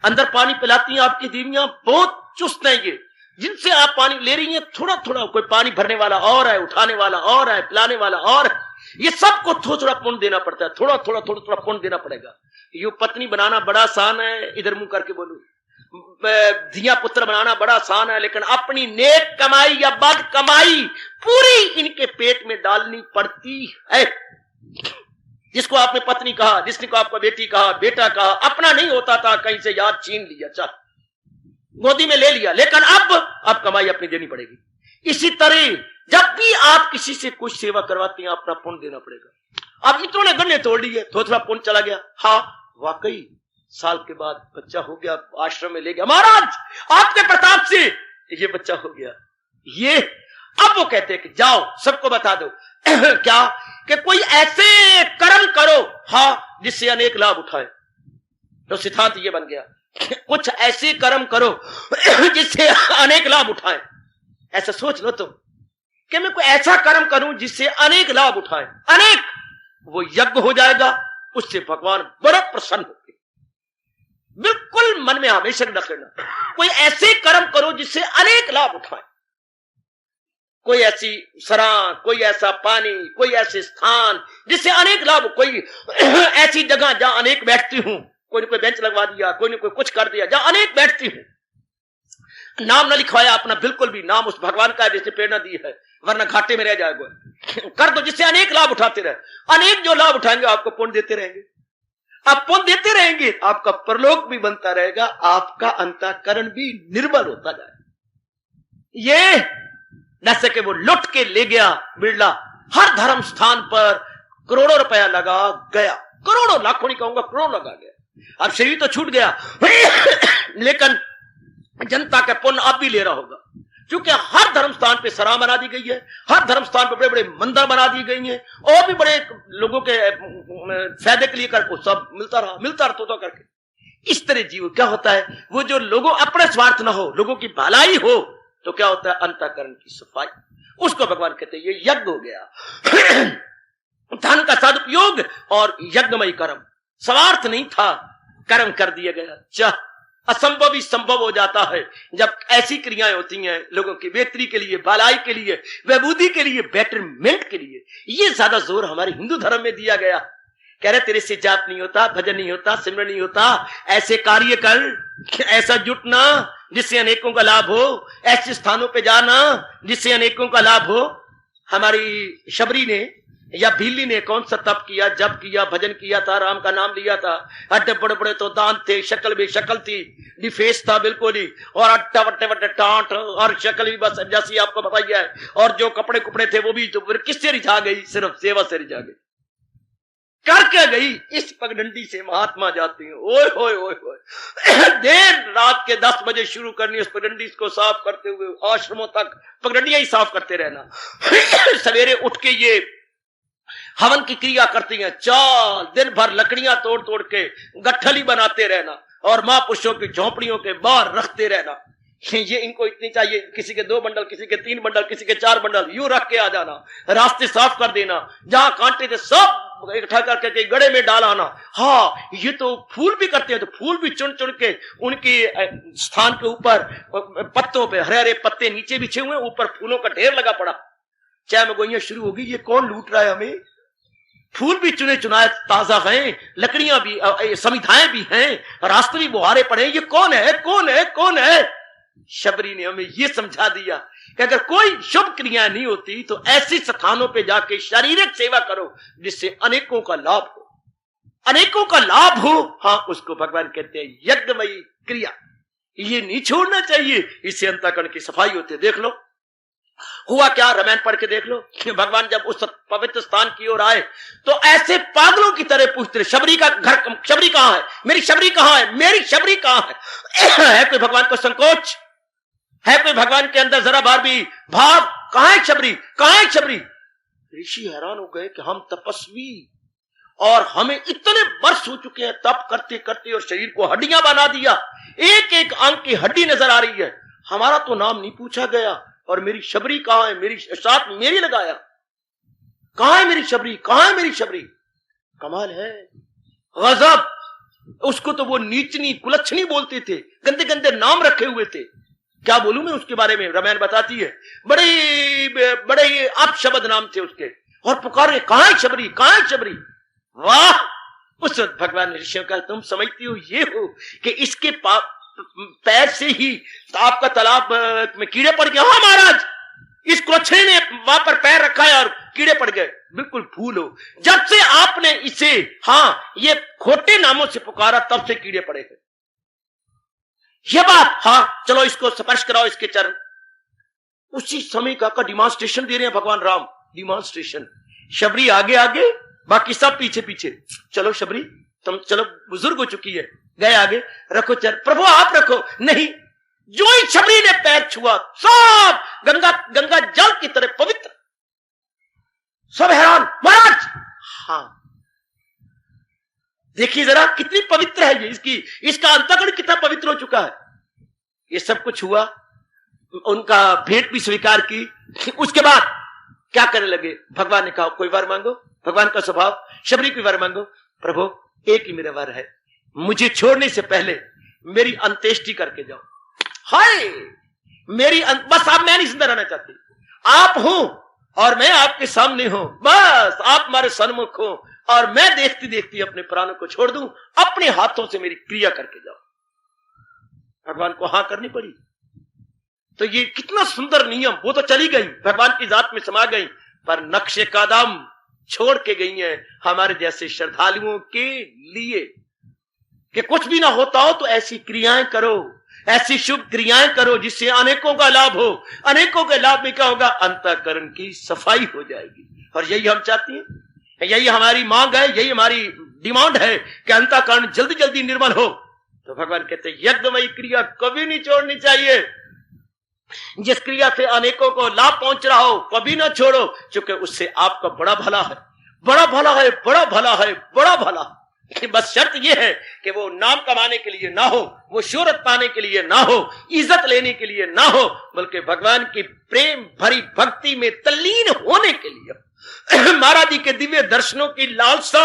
अंदर पानी पिलाती हैं आपकी दीवियां, बहुत चुस्त है ये, जिनसे आप पानी ले रही हैं थोड़ा थोड़ा। कोई पानी भरने वाला और है, उठाने वाला और है, पिलाने वाला और है, ये सबको थोड़ा थोड़ा पुण्य देना पड़ता है, थोड़ा थोड़ा थोड़ा थोड़ा पुण्य देना पड़ेगा। यू पत्नी बनाना बड़ा आसान है, इधर मुंह करके बोलू, धिया पुत्र बनाना बड़ा आसान है, लेकिन अपनी नेक कमाई या बद कमाई पूरी इनके पेट में डालनी पड़ती है। जिसको आपने पत्नी कहा, जिसने को आपका बेटी कहा, बेटा कहा, अपना नहीं होता था, कहीं से याद छीन लिया, चल गोदी में ले लिया, लेकिन अब कमाई अपनी देनी पड़ेगी। इसी तरह जब भी आप किसी से कुछ सेवा करवाते हैं, अपना पुण्य देना पड़ेगा। अब मित्रों ने गन्ने तोड़ लिए, थोड़ा थोड़ा पुण्य चला गया। हाँ वाकई साल के बाद बच्चा हो गया, आश्रम में ले गया, महाराज आपके प्रताप से ये बच्चा हो गया। ये अब वो कहते हैं कि जाओ सबको बता दो क्या, कि कोई ऐसे कर्म करो हाँ जिससे अनेक लाभ उठाए। तो सिद्धांत ये बन गया, कुछ ऐसे कर्म करो जिससे अनेक लाभ उठाए। ऐसा सोच लो तुम कि मैं कोई ऐसा कर्म करूं जिससे अनेक लाभ उठाए, अनेक, वो यज्ञ हो जाएगा, उससे भगवान बड़ा प्रसन्न होते। बिल्कुल मन में हमेशा रख लेना, कोई ऐसे कर्म करो जिससे अनेक लाभ उठाए। कोई ऐसी सराह, कोई ऐसा पानी, कोई ऐसे स्थान जिससे अनेक लाभ, कोई ऐसी जगह जहां अनेक बैठती हूं, कोई ने कोई बेंच लगवा दिया, कोई ने कोई कुछ कर दिया, जहां अनेक बैठती हूं। नाम न लिखवाया अपना, बिल्कुल भी, नाम उस भगवान का है जिसने प्रेरणा दी है, वरना घाटे में रह जाएगा। कर दो जिससे अनेक लाभ उठाते रहे, अनेक जो लाभ उठाएंगे आपको पुण्य देते रहेंगे। आप पुण्य देते रहेंगे, आपका परलोक भी बनता रहेगा, आपका अंतःकरण भी निर्मल होता जाएगा। ये न सके वो लुट के ले गया बिरला, हर धर्म स्थान पर करोड़ों रुपया लगा गया, करोड़ों, लाखों नहीं कहूंगा, करोड़ लगा गया। अब शरीर तो छूट गया लेकिन जनता का पुण्य अब भी ले रहा होगा, क्योंकि हर धर्म स्थान पे सराह बना दी गई है, हर धर्म स्थान पे बड़े बड़े मंदिर बना दी गई हैं, और भी बड़े लोगों के फायदे के लिए करके सब मिलता रहा तो करके। इस तरह जीव क्या होता है, वो जो लोगों, अपने स्वार्थ ना हो, लोगों की भलाई हो, तो क्या होता है, अंतःकरण की सफाई, उसको भगवान कहते हैं ये यज्ञ हो गया। धन का सदुपयोग और यज्ञमय कर्म, स्वार्थ नहीं था, कर्म कर दिया गया। असंभव ही संभव हो जाता है जब ऐसी क्रियाएं होती हैं लोगों की बेहतरी के लिए, भलाई के लिए, विभूति के लिए, बेटरमेंट के लिए। ये ज्यादा जोर हमारे हिंदू धर्म में दिया गया। कह रहे तेरे से जाप नहीं होता, भजन नहीं होता, सिमरन नहीं होता, ऐसे कार्य कर, ऐसा जुटना जिससे अनेकों का लाभ हो, ऐसे स्थानों पे जाना जिससे अनेकों का लाभ हो। हमारी शबरी ने या भीली ने कौन सा तप किया, जप किया, भजन किया था, राम का नाम लिया था, अड्डे बड़े बड़े तो दांत थे, शक्ल भी शक्ल थी, फेस था बिल्कुल ही, और अट्टा वट्टे वट्टे टांट, और शक्ल भी बस जैसी आपको बताइए है, और जो कपड़े कुपड़े थे वो भी तो फिर किससे रिझा गई, सिर्फ सेवा से रिझा गई। करके गई इस पगडंडी से महात्मा जाते हैं, ओए होए ओए होए, देर रात के 10 बजे शुरू करनी उस पगडंडी को साफ करते हुए आश्रमों तक पगडंडियां ही साफ करते रहना। सवेरे उठ के ये हवन की क्रिया करती हैं, 4 दिन भर लकड़ियां तोड़ तोड़ के गठली बनाते रहना, और महापुरुषों की झोंपड़ियों के बाहर रखते रहना। ये इनको इतनी चाहिए, किसी के 2 बंडल, किसी के 3 बंडल, किसी के 4 बंडल, यूं रख के आ जाना, रास्ते साफ कर देना, जहां कांटे थे सब इकट्ठा करके गड़े में डालाना। हाँ, ये तो फूल भी करते हैं, तो फूल भी चुन चुन के उनके स्थान के ऊपर पत्तों पे हरे हरे पत्ते नीचे बिछे हुए, ऊपर फूलों का ढेर लगा पड़ा। चाय में गोइयां शुरू होगी, ये कौन लूट रहा है हमें? फूल भी चुने चुनाए ताजा हैं, लकड़ियां भी, समिधाएं भी हैं, रास्ते भी बुहारे पड़े, ये कौन है, कौन है, कौन है? शबरी ने हमें यह समझा दिया कि अगर कोई शुभ क्रिया नहीं होती तो ऐसे स्थानों पे जाके शारीरिक सेवा करो जिससे अनेकों का लाभ हो, अनेकों का लाभ हो। हाँ, उसको भगवान कहते हैं यज्ञमयी क्रिया। ये नहीं छोड़ना चाहिए, इससे अंतःकरण की सफाई होती है। देख लो हुआ क्या, रामायण पढ़ के देख लो। भगवान जब उस पवित्र स्थान की ओर आए तो ऐसे पागलों की तरह पूछते रहे, शबरी का घर, शबरी कहां है, मेरी शबरी कहां है, मेरी शबरी कहां है कोई भगवान को संकोच है, कोई भगवान के अंदर जरा बार भी भाव, कहां है शबरी, कहां है शबरी। ऋषि हैरान हो गए कि हम तपस्वी और हमें इतने वर्ष हो चुके हैं तप करते करते और शरीर को हड्डियां बना दिया, एक एक अंग की हड्डी नजर आ रही है, हमारा तो नाम नहीं पूछा गया और मेरी शबरी कहां है, मेरी साथ मेरी लगाया, कहां है मेरी शबरी, कहां है मेरी शबरी। कमाल है, गजब। उसको तो वो नीचनी कुलच्छनी बोलते थे, गंदे गंदे नाम रखे हुए थे। क्या बोलूं मैं उसके बारे में, रामायण बताती है, बड़े बड़े अपशब्द नाम थे उसके, और पुकारे कहां है शबरी, कहां है शबरी। वाह, उस भगवान ऋषियों का तुम समझती हो ये हो कि इसके पैर से ही आपका तालाब में कीड़े पड़ गए। हाँ महाराज, इस कुलच्छनी ने वहां पर पैर रखा है और कीड़े पड़ गए। बिल्कुल भूल हो, जब से आपने इसे ये खोटे नामों से पुकारा तब से कीड़े पड़े हैं। ये बात, चलो इसको स्पर्श कराओ, इसके चरण। उसी समय का डिमॉन्स्ट्रेशन दे रहे हैं भगवान राम, डिमॉन्स्ट्रेशन। शबरी आगे आगे, बाकी सब पीछे पीछे। चलो शबरी, तुम चलो, बुजुर्ग हो चुकी है, गए आगे, रखो चरण। प्रभु आप रखो। नहीं, जो ही शबरी ने पैर छुआ सब गंगा जल की तरह पवित्र। सब हैरान, महाराज देखिए जरा कितनी पवित्र है ये, इसका अंतःकरण कितना पवित्र हो चुका है। ये सब कुछ हुआ, उनका भेंट भी स्वीकार की। उसके बाद क्या करने लगे, भगवान ने कहा कोई वर मांगो। भगवान का स्वभाव, शबरी कोई वर मांगो। प्रभु एक ही मेरा वर है, मुझे छोड़ने से पहले मेरी अंत्येष्टि करके जाओ। हाय मेरी बस आप, मैं नहीं जिंदा रहना चाहती, आप हो और मैं आपके सामने हूं, बस आप हमारे सन्मुख हो और मैं देखती देखती अपने प्राणों को छोड़ दूं, अपने हाथों से मेरी क्रिया करके जाओ। भगवान को हाँ करनी पड़ी। तो ये कितना सुंदर नियम, वो तो चली गई, भगवान की जात में समा गई, पर नक्शे कदम छोड़ के गई है हमारे जैसे श्रद्धालुओं के लिए कि कुछ भी ना होता हो तो ऐसी क्रियाएं करो, ऐसी शुभ क्रियाएं करो जिससे अनेकों का लाभ हो। अनेकों के लाभ में क्या होगा, अंतःकरण की सफाई हो जाएगी। और यही हम चाहते हैं, यही हमारी मांग है, यही हमारी डिमांड है कि अंतःकरण जल्दी जल्दी निर्मल हो। तो भगवान कहते हैं यज्ञमयी क्रिया कभी नहीं छोड़नी चाहिए। जिस क्रिया से अनेकों को लाभ पहुंच रहा हो कभी ना छोड़ो, क्योंकि उससे आपका बड़ा भला है, बड़ा भला है, बड़ा भला है, बड़ा भला। बस शर्त यह है कि वो नाम कमाने के लिए ना हो, वो शोहरत पाने के लिए ना हो, इज्जत लेने के लिए ना हो, बल्कि भगवान की प्रेम भरी भक्ति में तल्लीन होने के लिए, महाराज जी के दिव्य दर्शनों की लालसा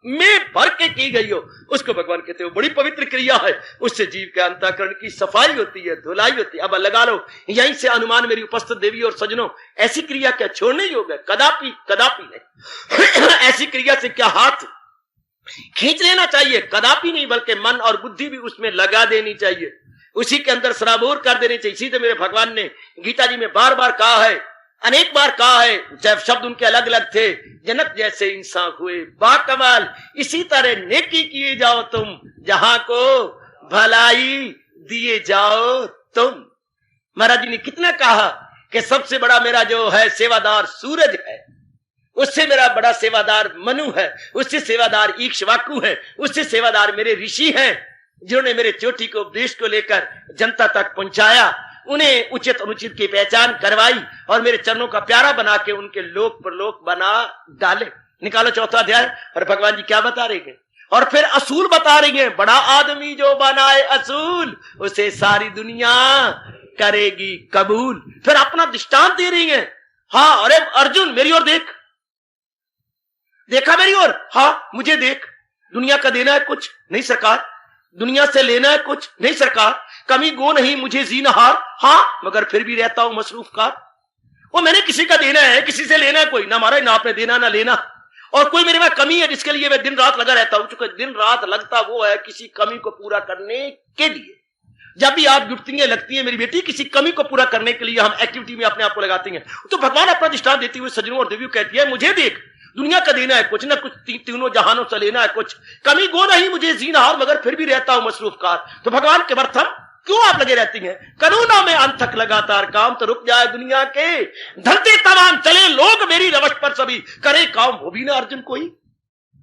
में भर के की गई हो, उसको भगवान कहते हो बड़ी पवित्र क्रिया है। उससे जीव के अंतःकरण की सफाई होती है, धुलाई होती है। अब लगा लो यहीं से अनुमान, मेरी उपस्थित देवी और सजनों, ऐसी क्रिया क्या छोड़ने योग्य है? कदापि कदापि नहीं। ऐसी क्रिया से क्या हाथ खींच लेना चाहिए? कदापि नहीं, बल्कि मन और बुद्धि भी उसमें लगा देनी चाहिए, उसी के अंदर सराबोर कर देनी चाहिए। इसी तो मेरे भगवान ने गीता जी में बार बार कहा है, अनेक बार कहा है, जब शब्द उनके अलग अलग थे, जनक जैसे इंसान हुए बाकमाल, इसी तरह नेकी किए जाओ तुम, जहां को भलाई दिए जाओ तुम। महाराज जी ने कितना कहा कि सबसे बड़ा मेरा जो है सेवादार सूरज है, उससे मेरा बड़ा सेवादार मनु है, उससे सेवादार इक्ष्वाकु है, उससे सेवादार मेरे ऋषि हैं, जिन्होंने मेरे चोटी को उपदेश को लेकर जनता तक पहुंचाया, उन्हें उचित अनुचित की पहचान करवाई और मेरे चरणों का प्यारा बना के उनके लोक परलोक बना डाले। निकालो चौथा अध्याय, और भगवान जी क्या बता रहे हैं, और फिर असूल बता रही हैं, बड़ा आदमी जो बनाए असूल उसे सारी दुनिया करेगी कबूल। फिर अपना दृष्टांत दे रही हैं, हाँ अरे अर्जुन मेरी ओर देख, देखा मेरी ओर, हाँ मुझे देख, दुनिया का देना है कुछ नहीं सरकार, दुनिया से लेना है कुछ नहीं सरकार, कमी गो नहीं मुझे जीनहार, हाँ मगर फिर भी रहता हूं मसरूफ कार। वो मैंने किसी का देना है, किसी से लेना है कोई, ना महाराज ना आपने देना ना लेना, और कोई मेरे में कमी है जिसके लिए मैं दिन रात लगा रहता हूं। चूंकि दिन रात लगता वो है किसी कमी को पूरा करने के लिए। जब भी आप जुटती हैं लगती है मेरी बेटी, किसी कमी को पूरा करने के लिए हम एक्टिविटी में अपने आप को लगाते हैं। तो भगवान अपना दृष्टांत देते हुए सज्जनों और देवियों कहती है, मुझे देख, दुनिया का देना है कुछ ना कुछ, तीनों जहानों से लेना है कुछ, कमी गो नहीं मुझे जीनहार, मगर फिर भी रहता हूं मसरूफ कार। तो भगवान के प्रथम क्यों आप लगे रहती हैं? कानूनों में अंत तक लगातार काम, तो रुक जाए दुनिया के धंधे तमाम, चले लोग मेरी रवश पर सभी, करे काम वो भी ना अर्जुन कोई।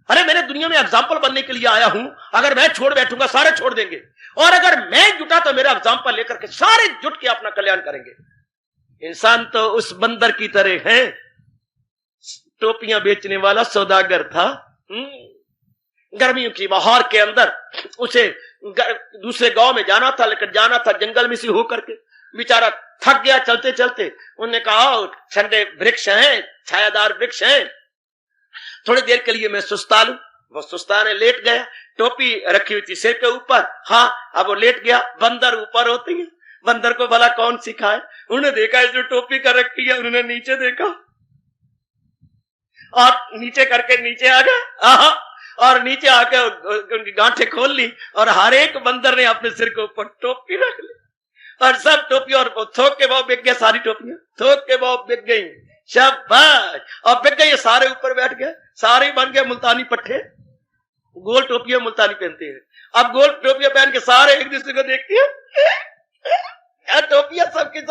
अरे मैंने दुनिया में एग्जाम्पल बनने के लिए आया हूं, अगर मैं छोड़ बैठूंगा सारे छोड़ देंगे, और अगर मैं जुटा तो मेरा एग्जाम्पल लेकर के सारे जुट के अपना कल्याण करेंगे। इंसान तो उस बंदर की तरह है, टोपियां बेचने वाला सौदागर था। गर्मियों की बहार के अंदर उसे दूसरे गांव में जाना था, लेकिन जाना था जंगल में से होकर के, बेचारा थक गया चलते चलते। उन्होंने कहा ठंडे वृक्ष हैं, छायादार वृक्ष हैं, थोड़ी देर के लिए मैं सुस्ता लूं। वो सुस्ताने लेट गया, टोपी रखी हुई थी सिर के ऊपर। हाँ, अब वो लेट गया। बंदर ऊपर होती है, बंदर को भला कौन सिखाए। उन्होंने देखा जो टोपी कर रखी है, उन्होंने नीचे देखा और नीचे करके नीचे आ गया, और नीचे आके उनकी गांठें खोल ली, और हर एक बंदर ने अपने सिर के ऊपर टोपी रख ली, और सब टोपी, और थोक के भाव बिक गया, सारी टोपियां थोक के भाव बिक गई। शाबाश, और बिक गई, सारे ऊपर बैठ गए, सारे बन गए मुल्तानी पट्टे। गोल टोपियां मुल्तानी पहनते हैं। अब गोल टोपियां पहन के सारे एक दूसरे को देखती है, टोपियां सबके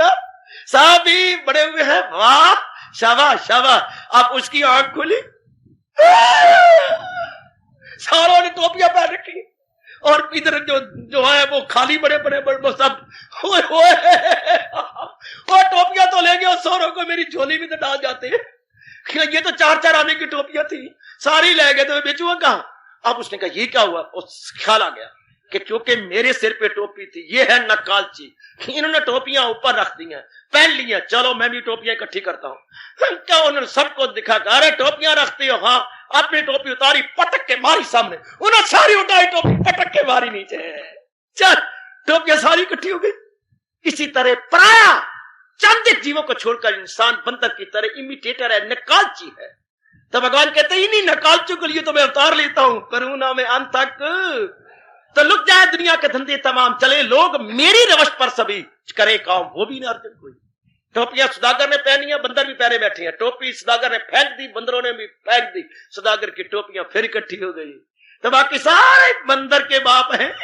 सब भी बड़े हुए हैं। वाह, शाबाश शाबाश। अब उसकी आंख खुली, सारों ने टोपियां पहन रखी, और इधर जो है वो खाली बड़े बड़े बड़े सब। वो टोपियां तो लेंगे और सारों को मेरी झोली में तो डाल जाते हैं। ये तो 4-4 आने की टोपियां थी, सारी ले गए, तो मैं बेचूंगा कहां। अब उसने कहा ये क्या हुआ। उस ख्याल आ गया कि क्योंकि मेरे सिर पे टोपी थी, ये है नकालची, इन्होंने टोपियां ऊपर रख दी हैं, पहन ली हैं, चलो मैं भी टोपियां इकट्ठी करता हूं। क्या उन्होंने सबको दिखा, अरे टोपियां रखती हो, हाँ। अपनी टोपी उतारी, पटक के मारी सामने, उन्हें सारी उठाई टोपी, पटक के मारी नीचे, चल टोपियां सारी इकट्ठी हो गई। इसी तरह पराया चंद जीवों को छोड़कर इंसान बंदर की तरह इमिटेटर है, नकालची है। तो भगवान कहते हैं इन्हीं नकालचों के लिए तो मैं अवतार लेता हूं, करुणा में अंत तक। तो लुक जाए दुनिया के धंधे तमाम, चले लोग मेरी रवश पर सभी, करे काम वो भी ना अर्जुन कोई। टोपियां सुदागर ने पहनी है, बंदर भी पहने बैठे हैं। टोपी सुदागर ने फेंक दी, बंदरों ने भी फेंक दी, सुदागर की टोपियां फिर इकट्ठी हो गई। तो बाकी सारे बंदर के बाप हैं,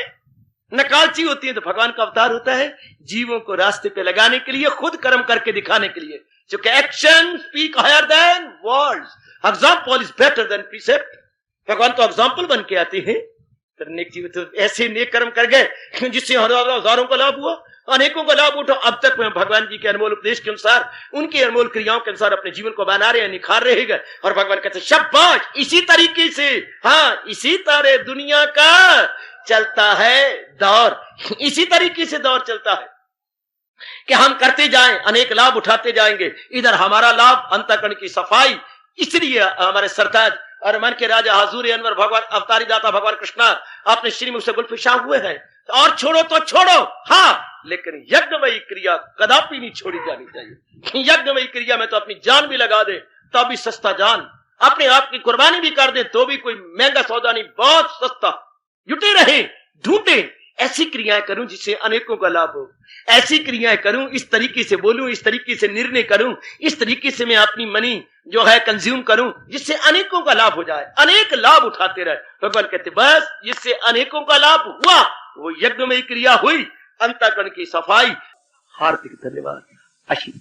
नकालची होती है। तो भगवान का अवतार होता है जीवों को रास्ते पे लगाने के लिए, खुद कर्म करके दिखाने के लिए। क्योंकि action speak higher than words, example is better than precept. भगवान तो एग्जाम्पल बन के आते हैं। नेक जीव तो ऐसे नेक कर्म कर गए जिससे हजारों का लाभ हुआ, अनेकों का लाभ उठा। अब तक मैं भगवान जी के अनमोल उपदेश के अनुसार, उनकी अनमोल क्रियाओं के अनुसार अपने जीवन को बना रहे हैं, निखार रहे हैं। और भगवान कहते हैं शाबाश, इसी तरीके से, हाँ इसी तरह दुनिया का चलता है दौर, इसी तरीके से दौर चलता है कि हम करते जाएं, अनेक लाभ उठाते जाएंगे। इधर हमारा लाभ अंतःकरण की सफाई, इसलिए हमारे सरताज और मन के राजा हजूर अनवर भगवान अवतारी दाता भगवान कृष्णा अपने श्री मुख से गुलफिशा हुए हैं। और छोड़ो तो छोड़ो, हाँ, लेकिन यज्ञमयी क्रिया कदापि नहीं छोड़ी जानी चाहिए। यज्ञमयी क्रिया में तो अपनी जान भी लगा दे तो भी सस्ता जान, अपने आप की कुर्बानी भी कर दे तो भी कोई महंगा सौदा नहीं, बहुत सस्ता। जुटे रहे, ढूंढे, ऐसी क्रियाएं करूं जिससे अनेकों का लाभ हो, ऐसी क्रियाएं करूं, इस तरीके से बोलूं, इस तरीके से निर्णय करूं, इस तरीके से मैं अपनी मनी जो है कंज्यूम करूं जिससे अनेकों का लाभ हो जाए, अनेक लाभ उठाते रहे। भगवान कहते बस जिससे अनेकों का लाभ हुआ वो यज्ञमयी क्रिया हुई, अंतःकरण की सफाई। हार्दिक धन्यवाद। आशीष।